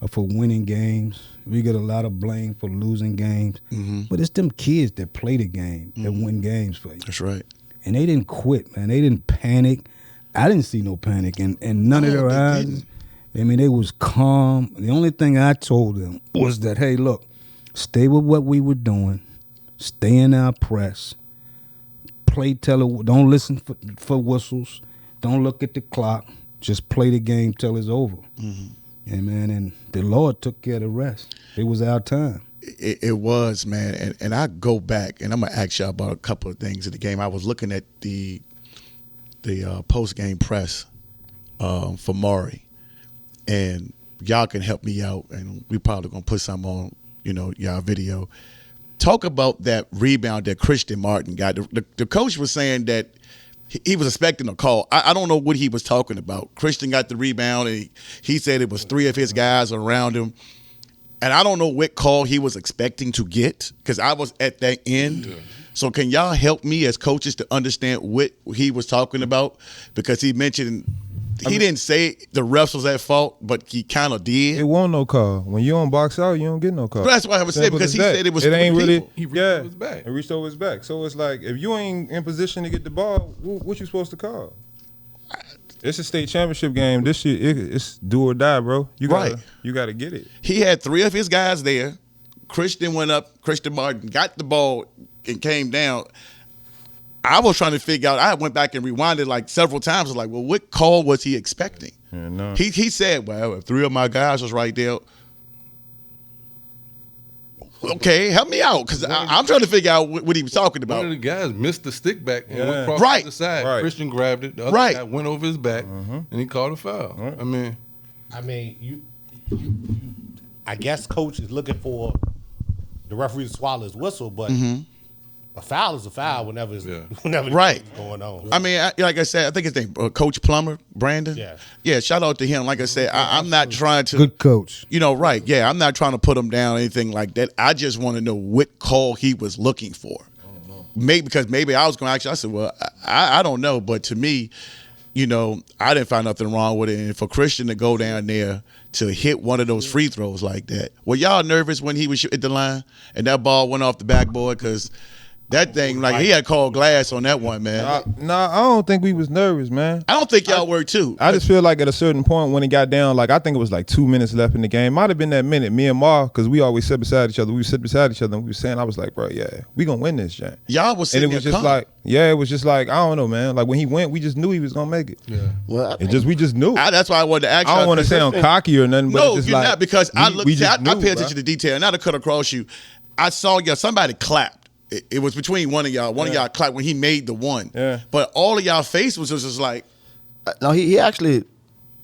for winning games. We get a lot of blame for losing games. Mm-hmm. But it's them kids that play the game, that win games for you. That's right. And they didn't quit, man. They didn't panic. I didn't see no panic. And none of their eyes, didn't. I mean, they was calm. The only thing I told them was that, hey, look, stay with what we were doing. Stay in our press. Don't listen for whistles. Don't look at the clock. Just play the game till it's over. Mm-hmm. Yeah, man, and the Lord took care of the rest. It was our time. It was, man. And I go back, and I'm going to ask y'all about a couple of things in the game. I was looking at the post-game press for Maury, and y'all can help me out, and we probably going to put some on, y'all video. Talk about that rebound that Christian Martin got. The coach was saying that he was expecting a call. I don't know what he was talking about. Christian got the rebound, and he said it was three of his guys around him. And I don't know what call he was expecting to get because I was at that end. Yeah. So can y'all help me as coaches to understand what he was talking about? Because he mentioned he didn't say the refs was at fault, but he kind of did. It wasn't no call. When you don't box out, you don't get no call. But that's why I was saying because he said it was. It ain't really. He reached over his back. It reached over his back. So it's like if you ain't in position to get the ball, what you supposed to call? It's a state championship game. This shit, it's do or die, bro. You gotta get it. He had three of his guys there. Christian went up. Christian Martin got the ball and came down. I was trying to figure out. I went back and rewinded like several times. I was like, well, what call was he expecting? Yeah, no. He said, well, if three of my guys was right there, Okay, help me out, because I'm trying to figure out what he was talking about. One of the guys missed the stick back and went across Right. the side. Right. Christian grabbed it. The other guy went over his back, and he called a foul. I mean, you I guess coach is looking for the referee to swallow his whistle, but a foul is a foul whenever it's going on. I mean, like I said, I think his name Coach Plummer, Brandon. Yeah. Shout out to him. Like I said, I'm not trying to Good coach. Right. Yeah, I'm not trying to put him down or anything like that. I just want to know what call he was looking for. Because maybe I was going to actually. I said, well, I don't know, but to me, I didn't find nothing wrong with it. And for Christian to go down there to hit one of those free throws like that, were y'all nervous when he was at the line and that ball went off the backboard? Because that thing, like, he had called glass on that one, man. Nah, I don't think we was nervous, man. I don't think y'all were, too. I just feel like at a certain point when it got down, like, I think it was like 2 minutes left in the game. Might have been that minute. Me and Mar, because we always sit beside each other. We would sit beside each other, and we were saying, I was like, bro, yeah, we going to win this, Jay. Y'all was And sitting it was there just calm. like, it was just like, I don't know, man. Like, when he went, we just knew he was going to make it. yeah. Well, We just knew. That's why I wanted to ask you. I don't want to sound cocky or nothing, but No, it's just you're like. not, because I pay attention bro. to detail. Not to cut across you. I saw somebody clapped. It was between one of y'all. One of y'all clapped when he made the one. Yeah. But all of y'all face was just like. no, he actually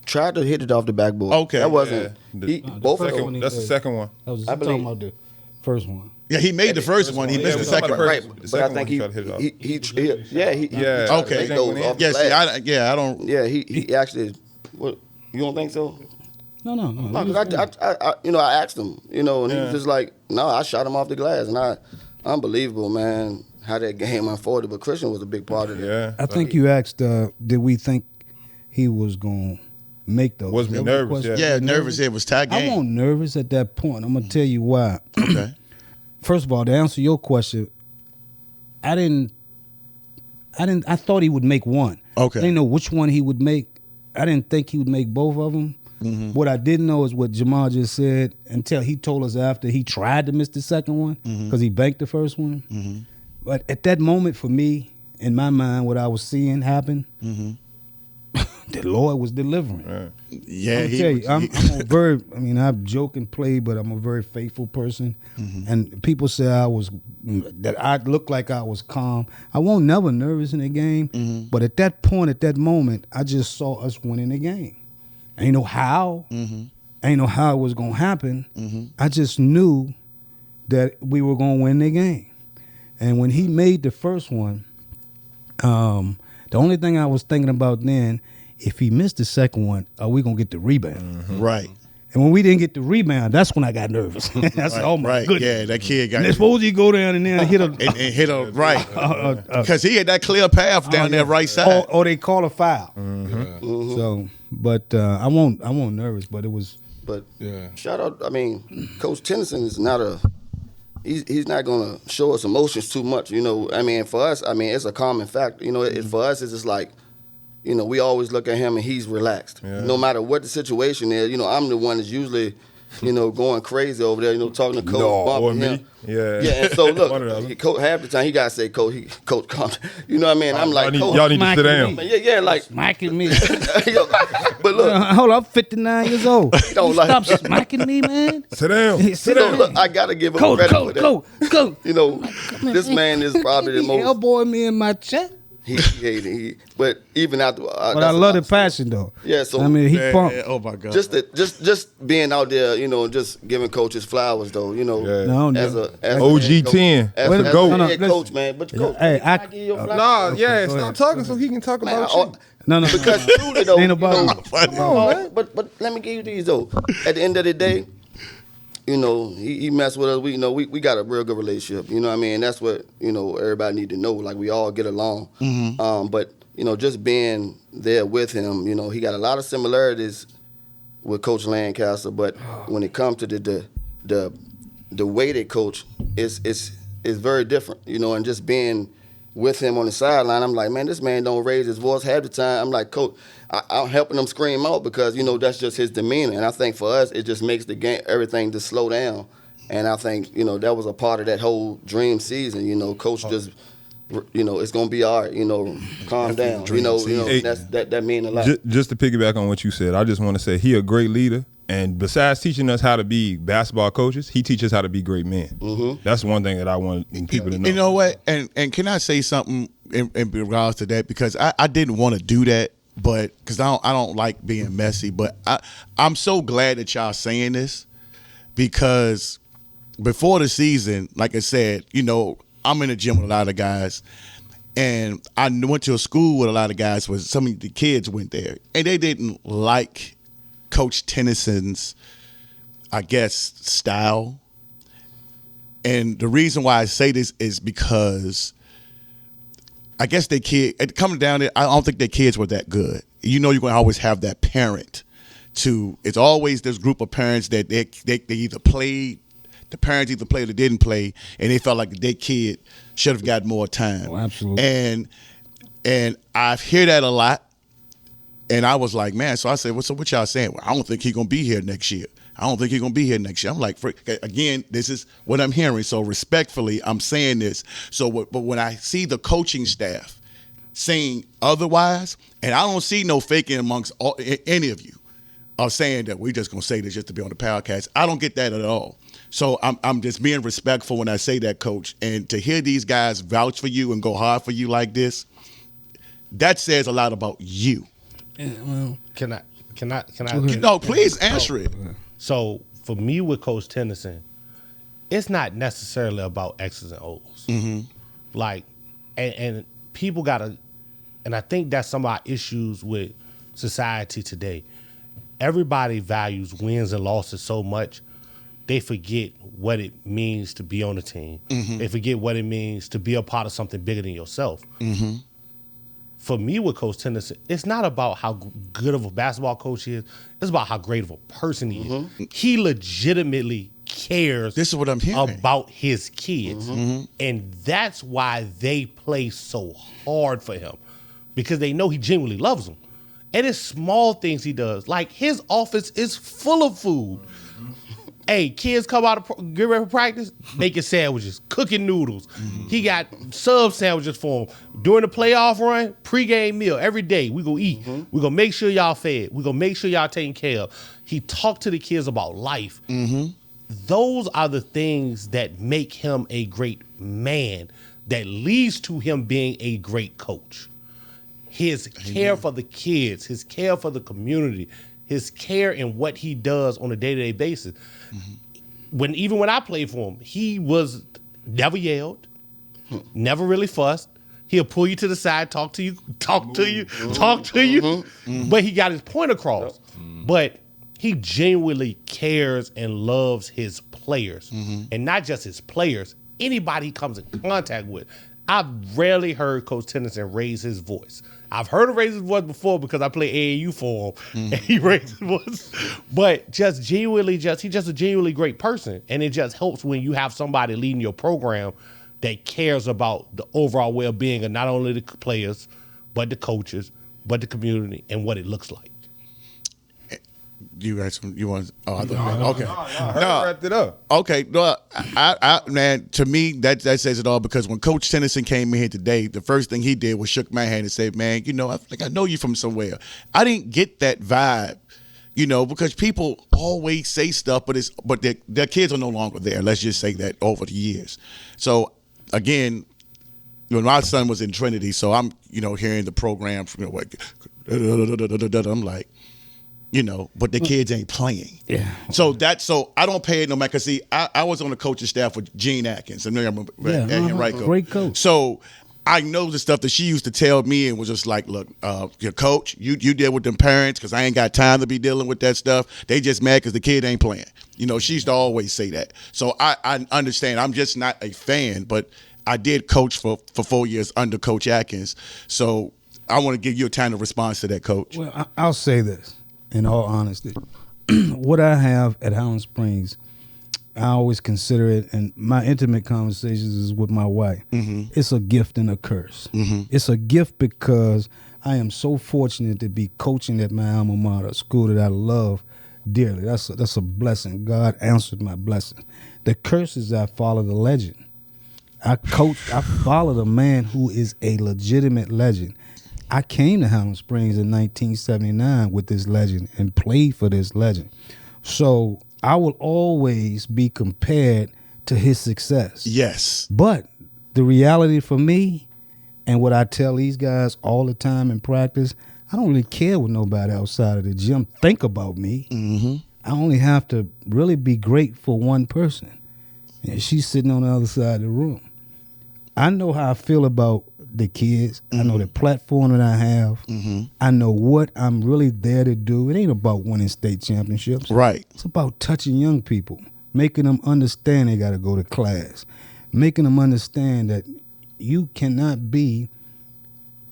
tried to hit it off the backboard. Okay. That wasn't. Yeah. He, The both first of one them. he That's the did. second one. I was I talking believe- about the first one. Yeah, he made the first one. He missed the second one. Right, The but I second think one he tried to hit it off. he tried Okay. to make those off the Yeah, glass. see, I don't. Yeah, he actually. What, you don't think so? No. No, because I asked him, and he was just like, no, I shot him off the glass, and unbelievable, man, how that game unfolded. But Christian was a big part of it. Yeah. I think you asked, did we think he was going to make those? Was we That the nervous, question? Yeah, nervous. It was tie game. I wasn't nervous at that point. I'm gonna tell you why. Okay. First of all, to answer your question, I thought he would make one. Okay. I didn't know which one he would make. I didn't think he would make both of them. Mm-hmm. What I didn't know is what Jamar just said until he told us after he tried to miss the second one because he banked the first one. Mm-hmm. But at that moment, for me, in my mind, what I was seeing happen, the Lord was delivering. Yeah, I'm he tell was- you, I'm a very, I joke and play, but I'm a very faithful person. And people say that I look like I was calm. I wasn't never nervous in the game, but at that point, at that moment, I just saw us winning the game. I ain't know how. I ain't know how it was going to happen. I just knew that we were going to win the game. And when he made the first one, the only thing I was thinking about then, if he missed the second one, are we going to get the rebound? Right. And when we didn't get the rebound, that's when I got nervous. I said, oh, my Right. goodness. Yeah, that kid got And suppose you go down and then hit a... and hit a right because he had that clear path down there right side. Or they call a foul. So, but I won't nervous, but it was... But Yeah. shout out, Coach Tennyson is not he's not going to show us emotions too much, For us, it's a common fact. For us, it's just like, we always look at him and he's relaxed. Yeah. No matter what the situation is, I'm the one that's usually, going crazy over there, talking to Coach, or bumping me. him. Yeah. Yeah, and so look, One or the other. Coach, half the time he gotta say, Coach, calm. You know what I mean? I'm like, Coach, y'all need to sit Smacking down. me. yeah, like, Smacking me. but look, Hold up, I'm 59 years old. Don't You like- stop smacking me, man. Sit down. Sit look, look, I gotta give him Coach, credit coach, for that. coach. This man is probably the He most. elbowing me in my chest. But even after, But I love the passion, though. Yeah, so he Yeah, pumped. yeah, oh my God. just being out there, just giving coaches flowers, though. Yeah. No, as no. a OG head coach. 10. As Let's a go. No, head listen. coach, man. But coach, Hey, can I give you your flowers? Nah, yeah, go stop ahead. talking so he can talk about you. No. Because truly though, Ain't about but let me give you these though. At the end of the day, he messed with us. We got a real good relationship. You know what I mean? That's what everybody need to know. Like we all get along. But just being there with him, he got a lot of similarities with Coach Lancaster. But when it comes to the way they coach, it's very different. And just being with him on the sideline, I'm like, man, this man don't raise his voice half the time. I'm like, Coach, I'm helping him scream out because, that's just his demeanor. And I think for us, it just makes the game, everything just slow down. And I think, that was a part of that whole dream season. Coach just, it's going to be all right, calm down. Dream season. That mean a lot. Just to piggyback on what you said, I just want to say he a great leader. And besides teaching us how to be basketball coaches, he teaches how to be great men. Mm-hmm. That's one thing that I want people to know. You know what? And can I say something in regards to that? Because I didn't want to do that, but because I don't like being messy. But I'm so glad that y'all saying this, because before the season, like I said, you know, I'm in the gym with a lot of guys, and I went to a school with a lot of guys where some of the kids went there, and they didn't like Coach Tennyson's, I guess, style. And the reason why I say this is because I guess coming down there, I don't think their kids were that good. You know, you're going to always have that parent it's always this group of parents that they either played, the parents either played or didn't play, and they felt like their kid should have got more time. Oh, absolutely. And I hear that a lot. And I was like, man, so I said, what y'all saying? Well, I don't think he's going to be here next year. I'm like, again, this is what I'm hearing. So respectfully, I'm saying this. So, but when I see the coaching staff saying otherwise, and I don't see no faking amongst any of you of saying that we're just going to say this just to be on the podcast. I don't get that at all. So I'm just being respectful when I say that, Coach. And to hear these guys vouch for you and go hard for you like this, that says a lot about you. Yeah, well, Can I? No, please answer it. So for me with Coach Tennyson, it's not necessarily about X's and O's. Mm-hmm. Like, and people gotta, and I think that's some of our issues with society today. Everybody values wins and losses so much, they forget what it means to be on a team. Mm-hmm. They forget what it means to be a part of something bigger than yourself. Mm-hmm. For me with Coach Tennyson, it's not about how good of a basketball coach he is. It's about how great of a person he is. He legitimately cares This is what I'm hearing. about his kids. And that's why they play so hard for him, because they know he genuinely loves them. And it's small things he does. Like, his office is full of food. Hey, kids come out of get ready for practice, making sandwiches, cooking noodles. He got sub sandwiches for them. During the playoff run, pregame meal every day. We go eat. We gonna make sure y'all fed. We gonna make sure y'all taken care of. He talked to the kids about life. Those are the things that make him a great man, that leads to him being a great coach. His care for the kids, his care for the community, his care in what he does on a day-to-day basis. Even when I played for him, he was never yelled, never really fussed. He'll pull you to the side, talk to you. But he got his point across. But he genuinely cares and loves his players. And not just his players, anybody he comes in contact with. I've rarely heard Coach Tennyson raise his voice. I've heard him raise his voice before because I play AAU for him, and he raised his voice. But he's just a genuinely great person, and it just helps when you have somebody leading your program that cares about the overall well-being of not only the players, but the coaches, but the community, and what it looks like. You got some? You want? Oh, I thought. Okay. No, wrapped it up. Okay. No, I man, to me that says it all, because when Coach Tennyson came in here today, the first thing he did was shook my hand and said, "Man, you know, I know you from somewhere." I didn't get that vibe, you know, because people always say stuff, but their kids are no longer there. Let's just say that over the years. So again, when my son was in Trinity, so I'm hearing the program from I'm like, but the kids ain't playing. Yeah. So I don't pay it no matter. Cause see, I was on the coaching staff with Gene Atkins. I remember Great coach. So I know the stuff that she used to tell me, and was just like, look, your coach, you deal with them parents, because I ain't got time to be dealing with that stuff. They just mad because the kid ain't playing. She used to always say that. So I understand. I'm just not a fan, but I did coach for 4 years under Coach Atkins. So I want to give you a time to respond to that, Coach. Well, I'll say this. In all honesty, what I have at Highland Springs, I always consider it, and my intimate conversations is with my wife. It's a gift and a curse. It's a gift because I am so fortunate to be coaching at my alma mater, a school that I love dearly. That's a blessing. God answered my blessing. The curse is I follow the legend. I follow the man who is a legitimate legend. I came to Highland Springs in 1979 with this legend and played for this legend. So I will always be compared to his success. Yes. But the reality for me, and what I tell these guys all the time in practice, I don't really care what nobody outside of the gym think about me. Mm-hmm. I only have to really be great for one person. And she's sitting on the other side of the room. I know how I feel about the kids. I know the platform that I have. I know what I'm really there to do. It ain't about winning state championships. Right. It's about touching young people, making them understand they got to go to class, making them understand that you cannot be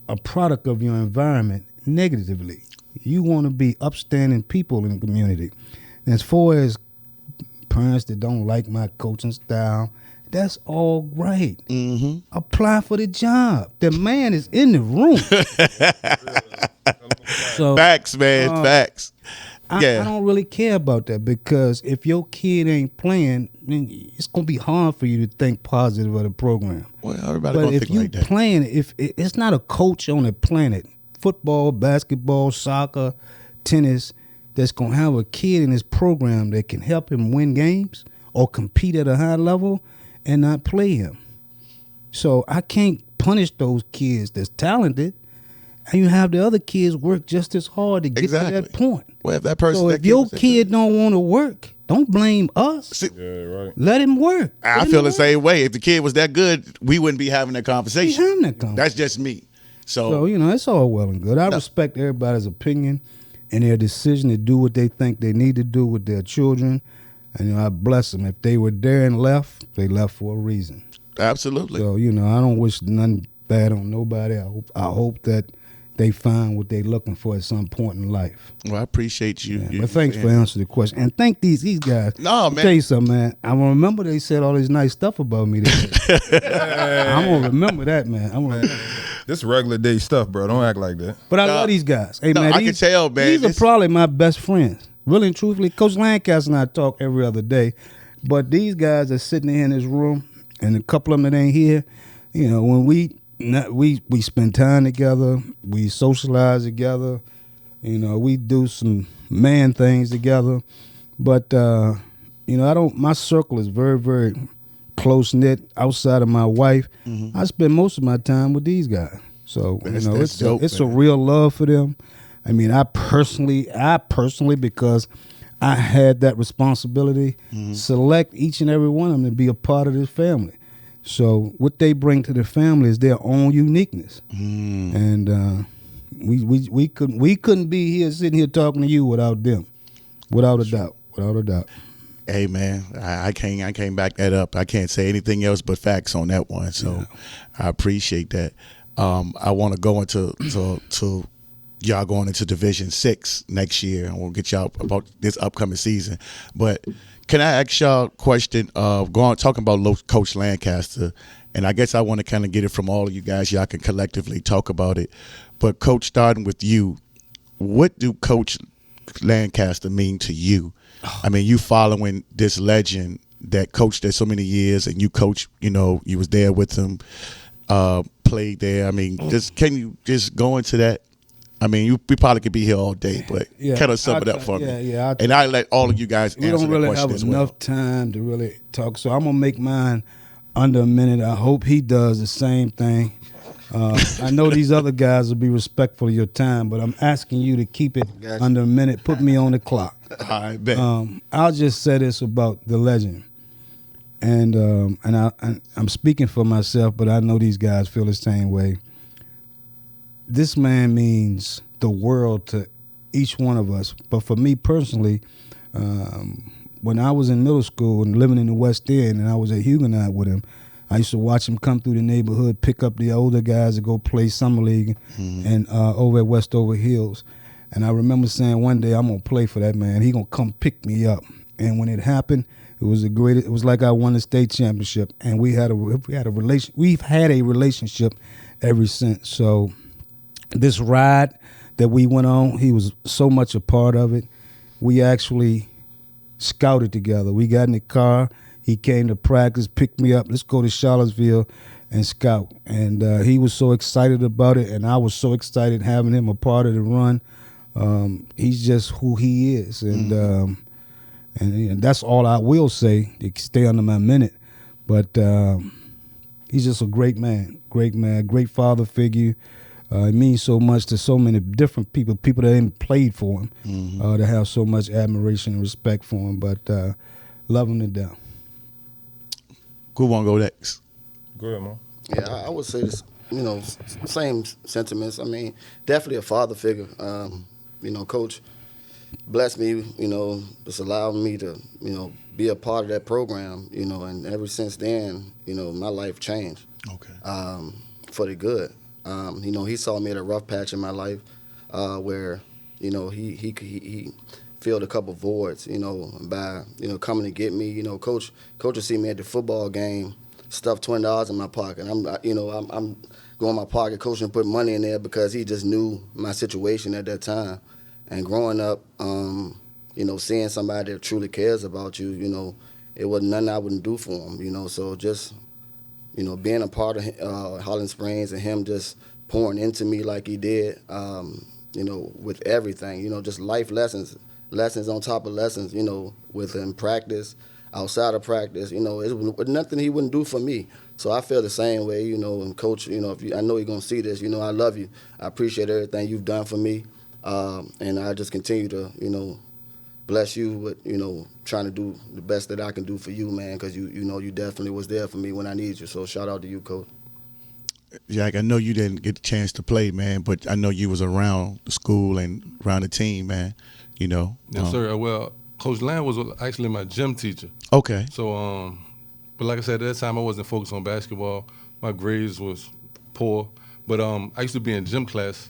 a product of your environment negatively. You want to be upstanding people in the community. And as far as parents that don't like my coaching style, that's all right. Apply for the job. The man is in the room. So, Facts, man. Facts. I don't really care about that, because if your kid ain't playing, then it's gonna be hard for you to think positive of the program. Well, everybody But gonna if think you like that. playing, if it's not a coach on the planet, football, basketball, soccer, tennis, that's gonna have a kid in his program that can help him win games or compete at a high level and not play him. So I can't punish those kids that's talented, and you have the other kids work just as hard to get to that point. Well, if that person, So that if your was that kid don't want to work, don't blame us. See, Yeah, right. Let him work. I Let him feel the work. same way. If the kid was that good, we wouldn't be having that We conversation. having that conversation. That's just me. So, it's all well and good. I respect everybody's opinion and their decision to do what they think they need to do with their children. And, I bless them. If they were there and left, they left for a reason. Absolutely. So, I don't wish nothing bad on nobody. I hope that they find what they're looking for at some point in life. Well, I appreciate you. But thanks for answering the question. And thank these guys. No, I'll man. tell you something, man. I remember they said all this nice stuff about me. I'm going to remember that, man. I'm gonna remember that. This regular day stuff, bro. Don't act like that. But I love these guys. Hey, No, man, I can tell, man. These are probably my best friends. Really and truthfully, Coach Lancaster and I talk every other day. But these guys are sitting here in this room, and a couple of them that ain't here, when we spend time together, we socialize together, we do some man things together. But, my circle is very, very close-knit outside of my wife. I spend most of my time with these guys. So, That's dope, it's a man. real love for them. I mean, I personally, because I had that responsibility, select each and every one of them to be a part of this family. So what they bring to the family is their own uniqueness. And we couldn't be here sitting here talking to you without them, without a doubt. Hey, man, I can't back that up. I can't say anything else but facts on that one. So I appreciate that. I want to go into to y'all going into Division 6 next year, and we'll get y'all about this upcoming season. But can I ask y'all a question? Talking about Coach Lancaster, and I guess I want to kind of get it from all of you guys. Y'all can collectively talk about it. But Coach, starting with you, what do Coach Lancaster mean to you? I mean, you following this legend that coached there so many years, and you coach, you was there with him, played there. I mean, can you just go into that? I mean, we probably could be here all day, but kind of sum it up for me. Yeah. And I let all of you guys We answer don't the really question have as well. enough time to really talk, so I'm gonna make mine under a minute. I hope he does the same thing. I know these other guys will be respectful of your time, but I'm asking you to keep it under a minute. Put me on the clock. I bet. I'll just say this about the legend, and I'm speaking for myself, but I know these guys feel the same way. This man means the world to each one of us. But for me personally, when I was in middle school and living in the West End, and I was at Huguenot with him, I used to watch him come through the neighborhood, pick up the older guys to go play summer league and over at Westover Hills. And I remember saying one day, I'm gonna play for that man. He gonna come pick me up. And when it happened, it was it was like I won the state championship. And we've had a relationship ever since. So this ride that we went on, he was so much a part of it. We actually scouted together. We got in the car. He came to practice, picked me up. Let's go to Charlottesville and scout. And he was so excited about it, and I was so excited having him a part of the run. He's just who he is. And And that's all I will say. To stay under my minute, but he's just a great man, great father figure. It means so much to so many different people that ain't played for him, to have so much admiration and respect for him. But love him to death. Who want to go next? Go ahead, man. Yeah, I would say this, same sentiments. I mean, definitely a father figure. Coach blessed me, just allowed me to, be a part of that program, and ever since then, my life changed. Okay. For the good. He saw me at a rough patch in my life where, he filled a couple voids, by, coming to get me. Coach would see me at the football game, stuff $20 in my pocket. I'm going in my pocket, coach and put money in there because he just knew my situation at that time. And growing up, seeing somebody that truly cares about you, it wasn't nothing I wouldn't do for him, so just, being a part of Highland Springs and him just pouring into me like he did, with everything, just life lessons on top of lessons, within practice, outside of practice, it was nothing he wouldn't do for me. So I feel the same way, and Coach, I know you're going to see this, I love you. I appreciate everything you've done for me. And I just continue to, bless you with, trying to do the best that I can do for you, man, because you definitely was there for me when I need you. So shout out to you, Coach. Jack, I know you didn't get the chance to play, man, but I know you was around the school and around the team, man. Yes, sir. Well, Coach Land was actually my gym teacher. Okay. So, but like I said, at that time I wasn't focused on basketball. My grades was poor. But I used to be in gym class.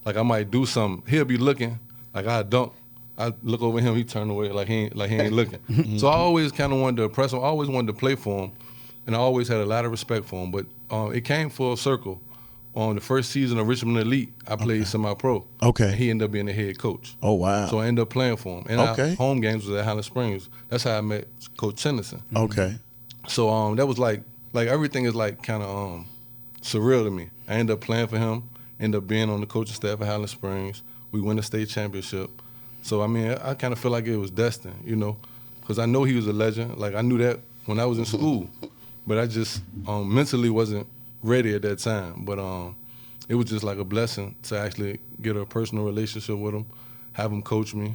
Like I might do something. He'll be looking. Like I dunk. I look over him. He turn away like he ain't looking. So I always kind of wanted to impress him. I always wanted to play for him, and I always had a lot of respect for him. But it came full circle. On the first season of Richmond Elite, I played semi-pro. Okay. And he ended up being the head coach. Oh, wow. So I ended up playing for him. And our home games was at Highland Springs. That's how I met Coach Tennyson. Okay. So that was like everything is like kind of surreal to me. I ended up playing for him, ended up being on the coaching staff at Highland Springs. We won the state championship. So, I mean, I kind of feel like it was destined, because I know he was a legend. Like, I knew that when I was in school. But I just mentally wasn't ready at that time. But it was just like a blessing to actually get a personal relationship with him, have him coach me,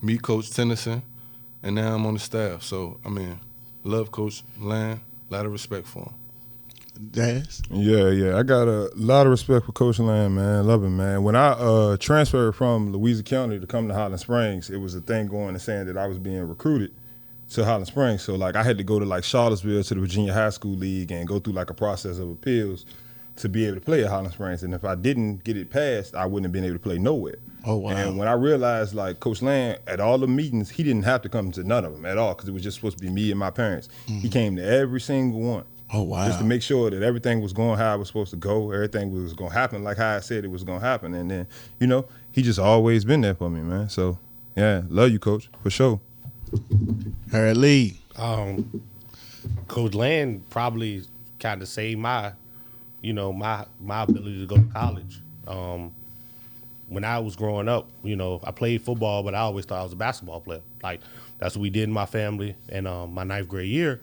meet Coach Tennyson, and now I'm on the staff. So, I mean, love Coach Land, a lot of respect for him. Daz? Yeah. I got a lot of respect for Coach Land, man. Love him, man. When I transferred from Louisa County to come to Highland Springs, it was a thing going and saying that I was being recruited to Highland Springs. So, like, I had to go to, like, Charlottesville to the Virginia High School League and go through, like, a process of appeals to be able to play at Highland Springs. And if I didn't get it passed, I wouldn't have been able to play nowhere. Oh, wow. And when I realized, like, Coach Land, at all the meetings, he didn't have to come to none of them at all because it was just supposed to be me and my parents. He came to every single one. Oh, wow. Just to make sure that everything was going how it was supposed to go, everything was going to happen like how I said it was going to happen. And then, he just always been there for me, man. So, yeah, love you, Coach, for sure. Harry Lee. Coach Land probably kind of saved my ability to go to college. When I was growing up, I played football, but I always thought I was a basketball player. Like, that's what we did in my family. And my ninth grade year,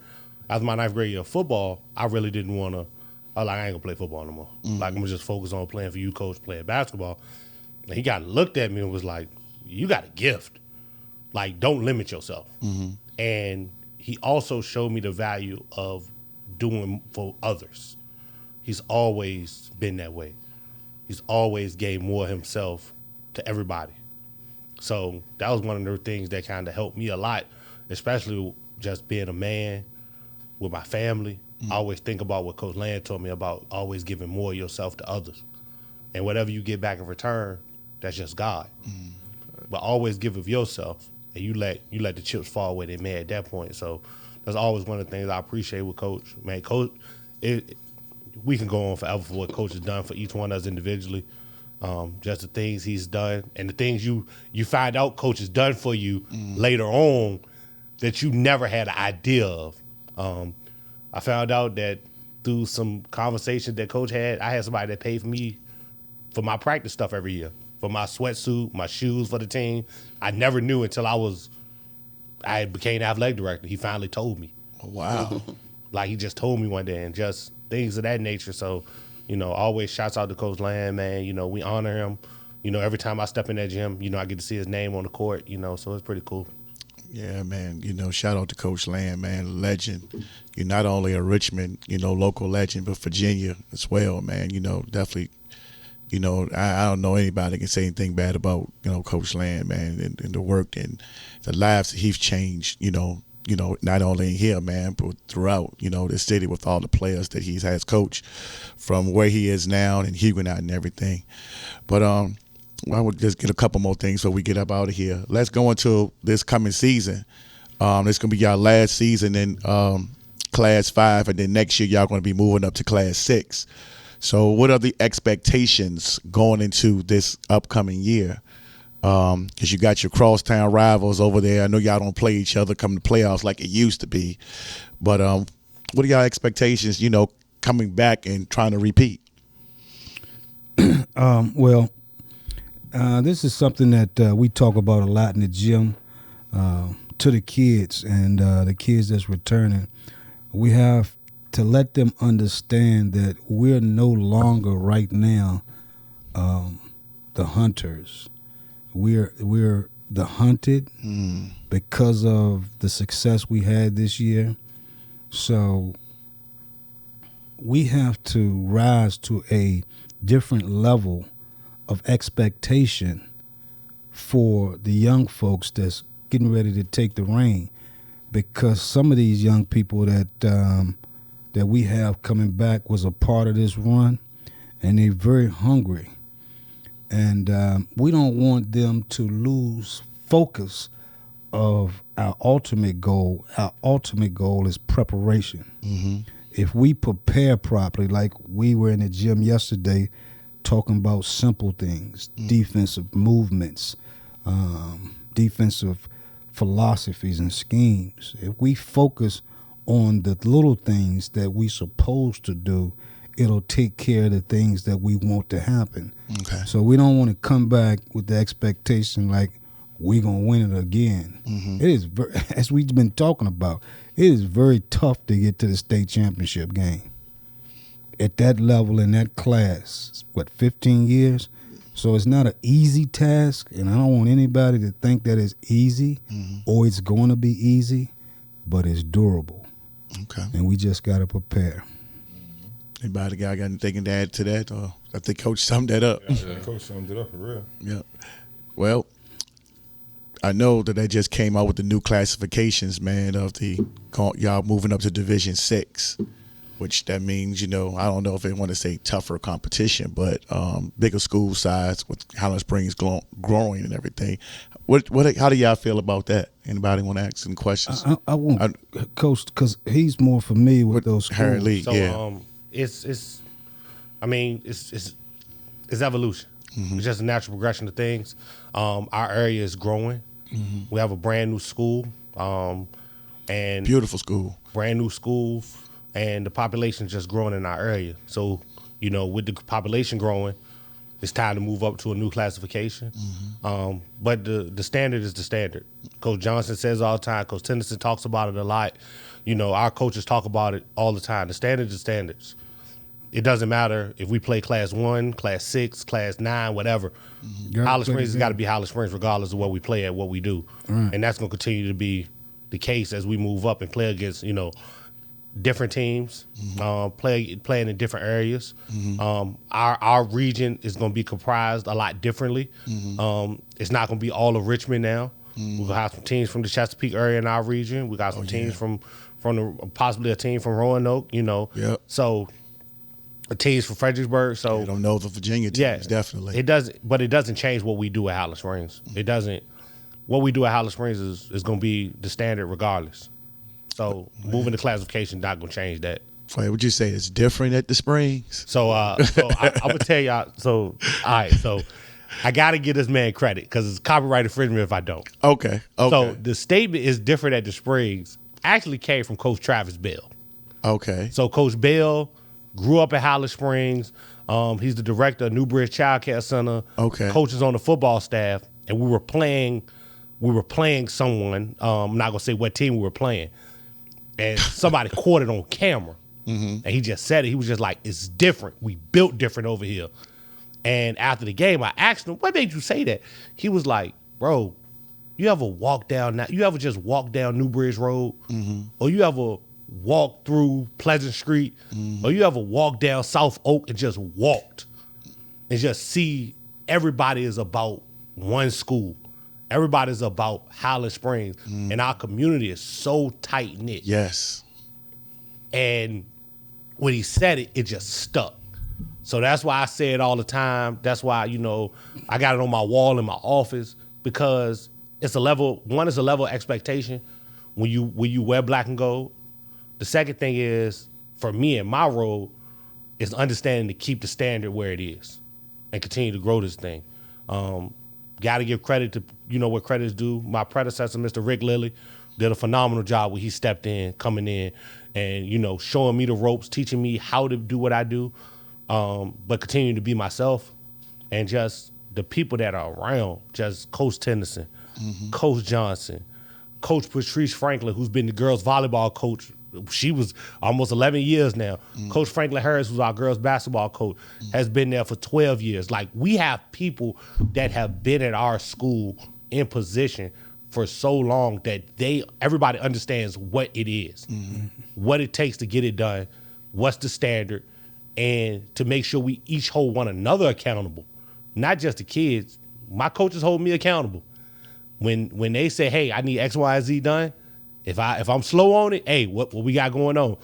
after my ninth grade year of football, I really didn't want to, I ain't going to play football no more. Like, I'm going to just focus on playing for you, Coach, playing basketball. And he got looked at me and was like, you got a gift. Like, don't limit yourself. And he also showed me the value of doing for others. He's always been that way. He's always gave more himself to everybody. So that was one of the things that kind of helped me a lot, especially just being a man with my family. I always think about what Coach Land taught me about always giving more of yourself to others. And whatever you get back in return, that's just God. But always give of yourself, and you let the chips fall where they may at that point. So that's always one of the things I appreciate with Coach. Man, Coach, we can go on forever for what Coach has done for each one of us individually. Just the things he's done and the things you find out Coach has done for you later on that you never had an idea of. I found out that through some conversations that Coach had, I had somebody that paid for me for my practice stuff every year for my sweatsuit, my shoes for the team. I never knew until I became the athletic director. He finally told me. Wow. Like, he just told me one day, and just things of that nature. So, always shouts out to Coach Land, man. We honor him. Every time I step in that gym, I get to see his name on the court, so it's pretty cool. Yeah, man. Shout out to Coach Land, man. Legend. You're not only a Richmond, local legend, but Virginia as well, man. Definitely, I don't know anybody that can say anything bad about, Coach Land, man, and the work and the lives that he's changed, not only in here, man, but throughout, the city with all the players that he has coached from where he is now and Huguenot and everything. But I would just get a couple more things before we get up out of here. Let's go into this coming season. It's going to be your last season in Class 5, and then next year y'all going to be moving up to Class 6. So what are the expectations going into this upcoming year? Because you got your crosstown rivals over there. I know y'all don't play each other come to playoffs like it used to be. But what are y'all expectations, coming back and trying to repeat? This is something that we talk about a lot in the gym to the kids and the kids that's returning. We have to let them understand that we're no longer right now the hunters. We're the hunted because of the success we had this year. So we have to rise to a different level of expectation for the young folks that's getting ready to take the reign, because some of these young people that we have coming back was a part of this run, and they're very hungry. And we don't want them to lose focus of our ultimate goal. Our ultimate goal is preparation. Mm-hmm. If we prepare properly, like we were in the gym yesterday talking about simple things, defensive movements, defensive philosophies and schemes. If we focus on the little things that we supposed to do, it'll take care of the things that we want to happen. Okay. So we don't want to come back with the expectation like we're going to win it again. Mm-hmm. It is, as we've been talking about, it is very tough to get to the state championship game. At that level, in that class, 15 years? So it's not an easy task, and I don't want anybody to think that it's easy or it's going to be easy, but it's durable. Okay. And we just got to prepare. Anybody got anything to add to that? Or I think Coach summed that up. Yeah, Coach summed it up for real. Yeah. Well, I know that they just came out with the new classifications, man, of y'all moving up to Division 6, which that means, I don't know if they want to say tougher competition, but bigger school size with Highland Springs growing and everything. How do y'all feel about that? Anybody want to ask any questions? I won't, Coach, because he's more familiar with those schools. Apparently, so, yeah. It's evolution. Mm-hmm. It's just a natural progression of things. Our area is growing. Mm-hmm. We have a brand new school, and beautiful school, brand new school, and the population is just growing in our area. So, with the population growing, it's time to move up to a new classification. Mm-hmm. But the standard is the standard. Coach Johnson says all the time. Coach Tennyson talks about it a lot. Our coaches talk about it all the time. The standards are standards. It doesn't matter if we play Class 1, Class 6, Class 9, whatever. Mm-hmm. Highland Springs has got to be Highland Springs regardless of what we play at, what we do. Right. And that's going to continue to be the case as we move up and play against, different teams, playing in different areas. Mm-hmm. Our region is going to be comprised a lot differently. Mm-hmm. It's not going to be all of Richmond now. Mm-hmm. We're going to have some teams from the Chesapeake area in our region. We got some teams from possibly a team from Roanoke, Yep. So a teams from Fredericksburg. So you don't know the Virginia teams, definitely. It doesn't change what we do at Highland Springs. Mm-hmm. It doesn't. What we do at Highland Springs is going to be the standard regardless. So moving the classification not going to change that. Wait, would you say it's different at the Springs? So I'm going to tell y'all. So, all right. So I got to give this man credit because it's copyright infringement if I don't. Okay. So the statement is different at the Springs actually came from Coach Travis Bell. Okay. So Coach Bell grew up at Highland Springs, He's the director of Newbridge Child Care Center. Okay. Coaches on the football staff, and we were playing someone. I'm not gonna say what team we were playing, and somebody caught it on camera, and he just said it. He was just like, "It's different. We built different over here." And after the game, I asked him, "What made you say that?" He was like, "Bro, you ever just walk down Newbridge Road, or you ever walk through Pleasant Street, or you ever walk down South Oak and just walked and just see everybody is about one school. Everybody's about Highland Springs, and our community is so tight knit." Yes. And when he said it, it just stuck. So that's why I say it all the time. That's why, I got it on my wall in my office, because it's a level of expectation when you wear black and gold. The second thing is, for me and my role, is understanding to keep the standard where it is and continue to grow this thing. Got to give credit to, what credit is due. My predecessor, Mr. Rick Lilly, did a phenomenal job when he stepped in, coming in and, showing me the ropes, teaching me how to do what I do, but continuing to be myself. And just the people that are around, just Coach Tennyson, Coach Johnson, Coach Patrice Franklin, who's been the girls volleyball coach. She was almost 11 years now. Coach Franklin Harris, who's our girls basketball coach, has been there for 12 years. Like, we have people that have been at our school in position for so long that everybody understands what it is, what it takes to get it done, what's the standard, and to make sure we each hold one another accountable, not just the kids. My coaches hold me accountable. When they say, "Hey, I need X, Y, and Z done," if I'm slow on it, hey, what we got going on?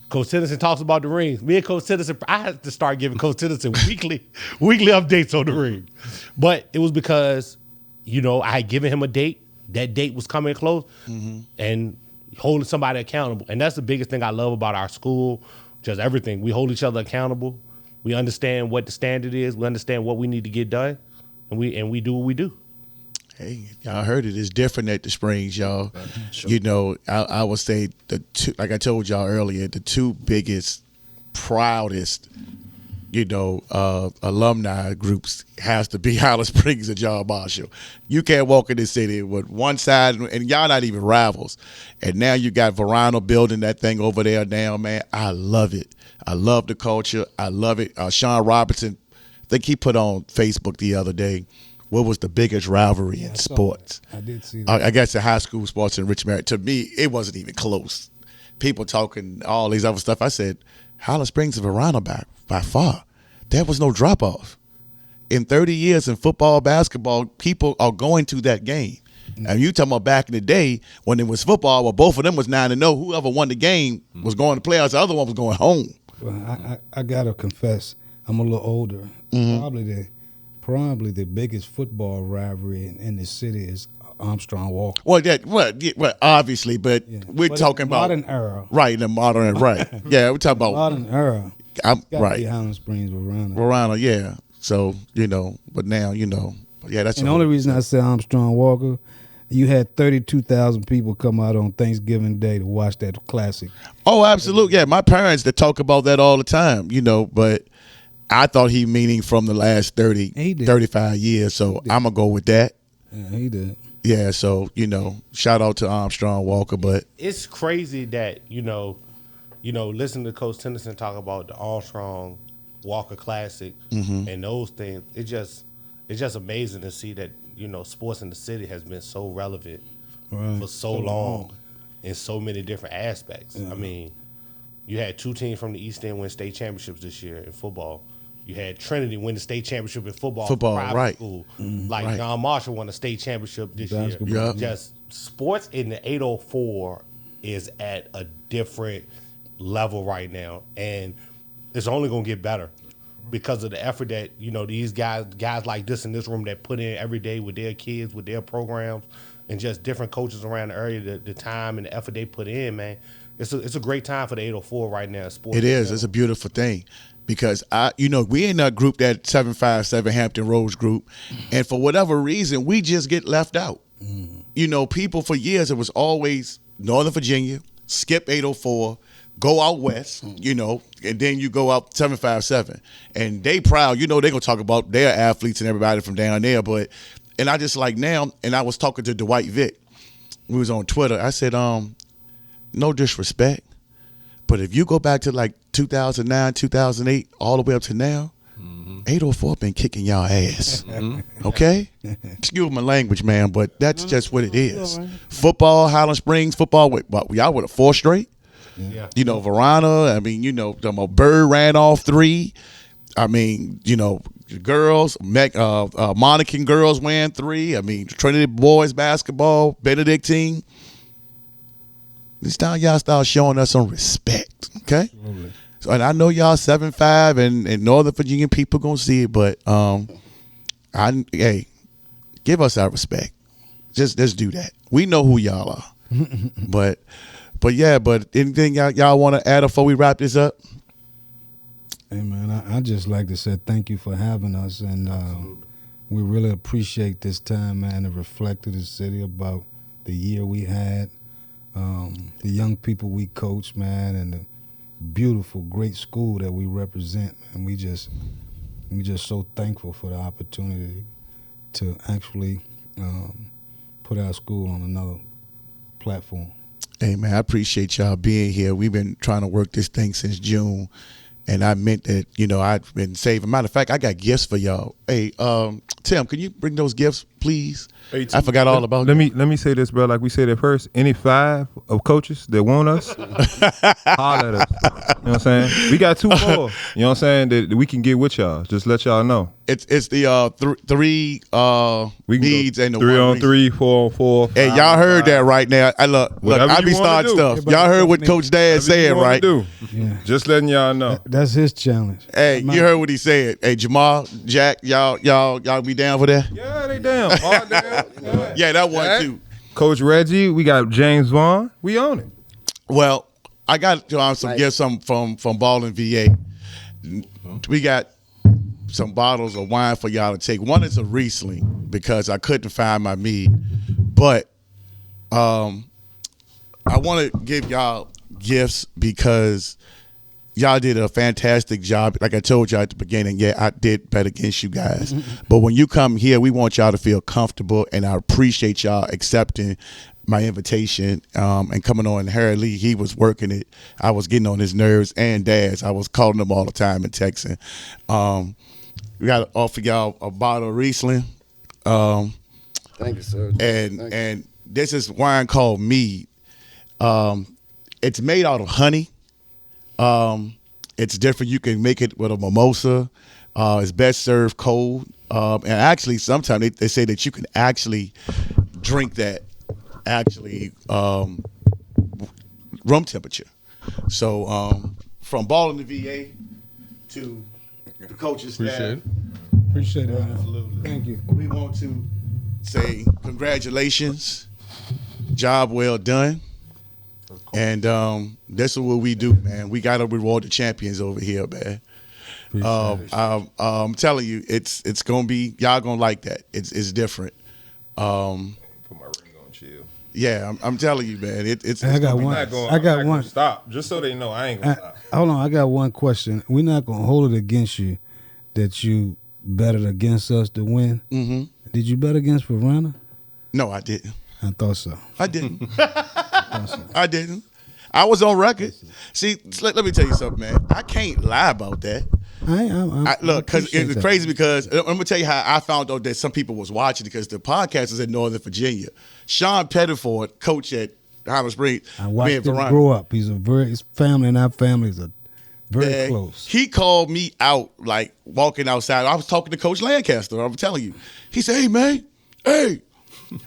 Coach Tennyson talks about the rings. Me and Coach Tennyson, I had to start giving Coach Tennyson weekly updates on the ring. But it was because, I had given him a date. That date was coming close, and holding somebody accountable. And that's the biggest thing I love about our school, just everything. We hold each other accountable. We understand what the standard is. We understand what we need to get done, and we do what we do. Hey, y'all heard it. It's different at the Springs, y'all. Sure. I would say like I told y'all earlier, the two biggest, proudest, alumni groups has to be Highland Springs and John Marshall. You can't walk in the city with one side, and y'all not even rivals. And now you got Verano building that thing over there now, man. I love it. I love the culture. I love it. Sean Robertson, I think he put on Facebook the other day, what was the biggest rivalry in sports? I did see that. I guess the high school sports in Richmond. To me, it wasn't even close. People talking all these other stuff. I said, Highland Springs and Verano by far. There was no drop-off. In 30 years in football, basketball, people are going to that game. And you talking about back in the day when it was football, well, both of them was 9-0. Whoever won the game was going to playoffs. The other one was going home. Well, I got to confess, I'm a little older. Probably the biggest football rivalry in the city is Armstrong Walker. Well, obviously, but we're talking about modern era, right? In the modern right, yeah, we're talking about modern era. Right, Highland Springs, Verano, yeah. So but now but yeah, that's the only reason I said Armstrong Walker. You had 32,000 people come out on Thanksgiving Day to watch that classic. Oh, absolutely, yeah. My parents that talk about that all the time, but. I thought he meaning from the last 35 years, so I'm going to go with that. Yeah, he did. Yeah, so, shout out to Armstrong Walker. But it's crazy that, listening to Coach Tennyson talk about the Armstrong Walker Classic and those things, it's just amazing to see that, sports in the city has been so relevant for so long in so many different aspects. Yeah. I mean, you had two teams from the East End win state championships this year in football. You had Trinity win the state championship in football, right? School. Like John Marshall won a state championship this year. Yep. Just sports in the 804 is at a different level right now, and it's only going to get better because of the effort that these guys like this in this room that put in every day with their kids, with their programs, and just different coaches around the area. The time and the effort they put in, man. It's a great time for the 804 right now. Sports. It is. It's a beautiful thing. Because we in that group, that 757 Hampton Roads group, and for whatever reason, we just get left out. People for years, it was always Northern Virginia, skip 804, go out west, you know, and then you go out 757. And they proud, you know, they're going to talk about their athletes and everybody from down there. But, and I just like now, and I was talking to Dwight Vick. We was on Twitter. I said, no disrespect, but if you go back to like 2009, 2008, all the way up to now, 804 been kicking y'all ass. Okay? Excuse my language, man, but that's just what it is. Football, Highland Springs, football, y'all with a 4 straight. Yeah. You know, Verona, I mean, you know, Bird ran off 3. I mean, you know, girls, Monacan girls ran 3. I mean, Trinity boys basketball, Benedictine. It's time y'all start showing us some respect, okay? Absolutely. So, and I know y'all 7'5" and Northern Virginia people gonna see it, but hey, give us our respect. Just do that. We know who y'all are. but anything y'all want to add before we wrap this up? Hey man, I just like to say thank you for having us, and we really appreciate this time, man, to reflect to the city about the year we had, the young people we coach, man, and the beautiful, great school that we represent, and we just so thankful for the opportunity to actually put our school on another platform. Hey man, I appreciate y'all being here. We've been trying to work this thing since June, and I meant that, you know, I've been saving. Matter of fact, I got gifts for y'all. Hey, Tim, can you bring those gifts, please? Hey, I forgot all about let me say this, bro. Like we said at first, any 5 of coaches that want us, holler at us. You know what I'm saying? We got 2 more. You know what I'm saying? That we can get with y'all. Just let y'all know. It's the 3 needs and the 3 on reason. 3, 4 on 4. Hey, y'all heard that right now. Look, I be starting stuff. Y'all heard what Coach Daz said, right? Yeah. Just letting y'all know. That's his challenge. Hey, you heard what he said. Hey, Jamar, Jack, y'all be down for that? Yeah, they down. Hard down. Yeah, that one Jack, too. Coach Reggie, we got James Vaughn. We own it. Well, I got some gifts from BallinVA. We got some bottles of wine for y'all to take. One is a Riesling because I couldn't find my mead, but I want to give y'all gifts because y'all did a fantastic job. Like I told y'all at the beginning, yeah, I did bet against you guys. But when you come here, we want y'all to feel comfortable, and I appreciate y'all accepting my invitation and coming on. Harry Lee, he was working it. I was getting on his nerves, and Daz, I was calling him all the time and texting. We got to offer y'all a bottle of Riesling. Thank you, sir. And this is wine called mead. It's made out of honey. It's different. You can make it with a mimosa. It's best served cold. And actually, sometimes they say that you can actually drink that room temperature. So from BallinVA to the coaches staff, Appreciate it. Absolutely. Thank you. we want to say congratulations. Job well done. And this is what we do, man. We got to reward the champions over here, man. I'm telling you, it's gonna be, y'all gonna like that. It's different. Put my ring on, chill. Yeah, I'm telling you, man. It's I got one. I got one. Stop, just so they know I ain't gonna stop. Hold on, I got one question. We're not gonna hold it against you that you betted against us to win. Mm-hmm. Did you bet against Verona? No, I didn't. I thought so. I didn't. I didn't. I was on record. See, let me tell you something, man. I can't lie about that. Look, because it's crazy because I'm going to tell you how I found out that some people was watching because the podcast is in Northern Virginia. Sean Pettiford, coach at Highland Springs. I watched him grow up. His family and our families are very close. He called me out, like, walking outside. I was talking to Coach Lancaster. I'm telling you. He said, hey, man,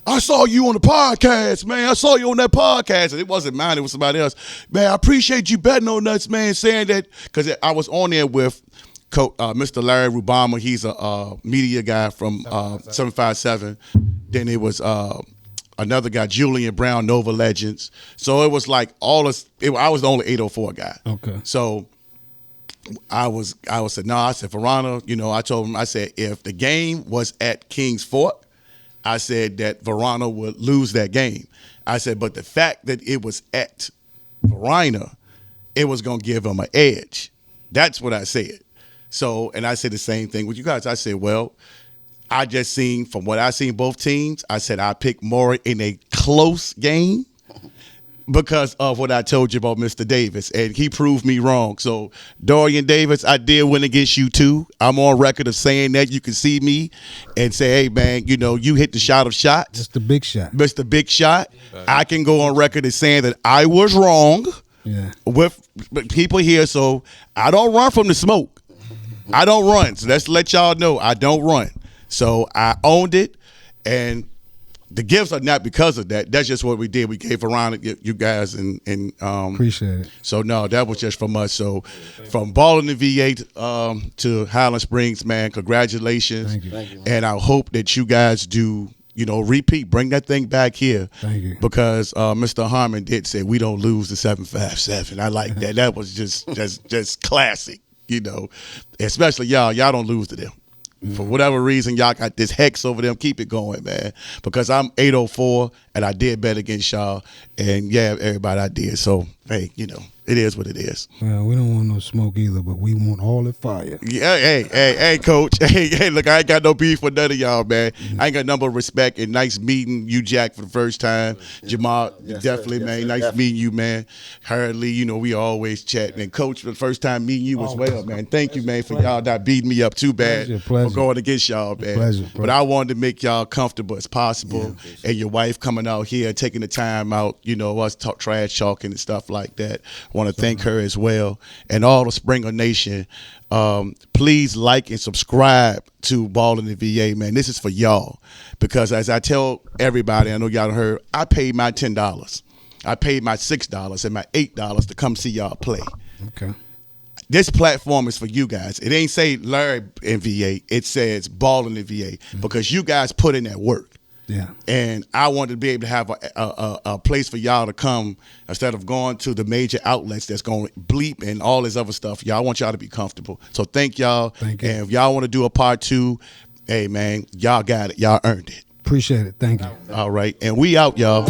I saw you on the podcast, man. I saw you on that podcast. And it wasn't mine. It was somebody else. Man, I appreciate you betting on us, man, saying that. Because I was on there with Mr. Larry Rubama. He's a media guy from 757. Then it was another guy, Julian Brown, Nova Legends. So it was like I was the only 804 guy. Okay. So I said, no, I said, Verona, I told him, I said, if the game was at Kings Fork, I said that Verona would lose that game. I said, but the fact that it was at Verona, it was going to give them an edge. That's what I said. So, and I said the same thing with you guys. I said, well, I just seen, from what I seen both teams, I said I picked Morritte in a close game because of what I told you about Mr. Davis, and he proved me wrong. So, Dorian Davis, I did win against you too. I'm on record of saying that. You can see me and say, hey, man, you know, you hit the shot of shots. Just the big shot. Mr. Big Shot. I can go on record as saying that I was wrong with people here, so I don't run from the smoke. I don't run. So let's let y'all know I don't run. So I owned it, and the gifts are not because of that. That's just what we did. We gave around you guys, and appreciate it. So no, that was just from us. So from BallinVA to Highland Springs, man, congratulations. Thank you. Thank you. And I hope that you guys do, you know, repeat, bring that thing back here. Thank you. Because Mr. Harmon did say we don't lose the 757. I like that. That was just classic, you know. Especially y'all don't lose to them. For whatever reason, y'all got this hex over them. Keep it going, man. Because I'm 804, and I did bet against y'all. And, yeah, everybody I did. So, hey, you know, it is what it is. Well, we don't want no smoke either, but we want all the fire. Yeah, hey, Coach. Hey, look, I ain't got no beef with none of y'all, man. I ain't got number of respect, and nice meeting you, Jack, for the first time. Jamar, Yes, definitely, sir. Yes, man. sir. Nice Definitely. meeting you, man. Hardly, you know, we always chat. And Coach, for the first time meeting you as well, man. Thank you, man, for y'all not beating me up too bad Pleasure. for going against y'all, man. Pleasure. But I wanted to make y'all comfortable as possible. And your wife coming out here, taking the time out, you know, us trash talking and stuff like that. I want to thank her as well. And all the Springer Nation, please like and subscribe to BallinVA, man. This is for y'all. Because as I tell everybody, I know y'all heard, I paid my $10. I paid my $6 and my $8 to come see y'all play. Okay. This platform is for you guys. It ain't say Larry and VA. It says BallinVA because you guys put in that work. Yeah. And I wanted to be able to have a place for y'all to come instead of going to the major outlets that's going to bleep and all this other stuff. Y'all, I want y'all to be comfortable. So thank y'all. Thank you. And if y'all want to do a part 2, hey, man, y'all got it. Y'all earned it. Appreciate it. Thank you. All right. And we out, y'all.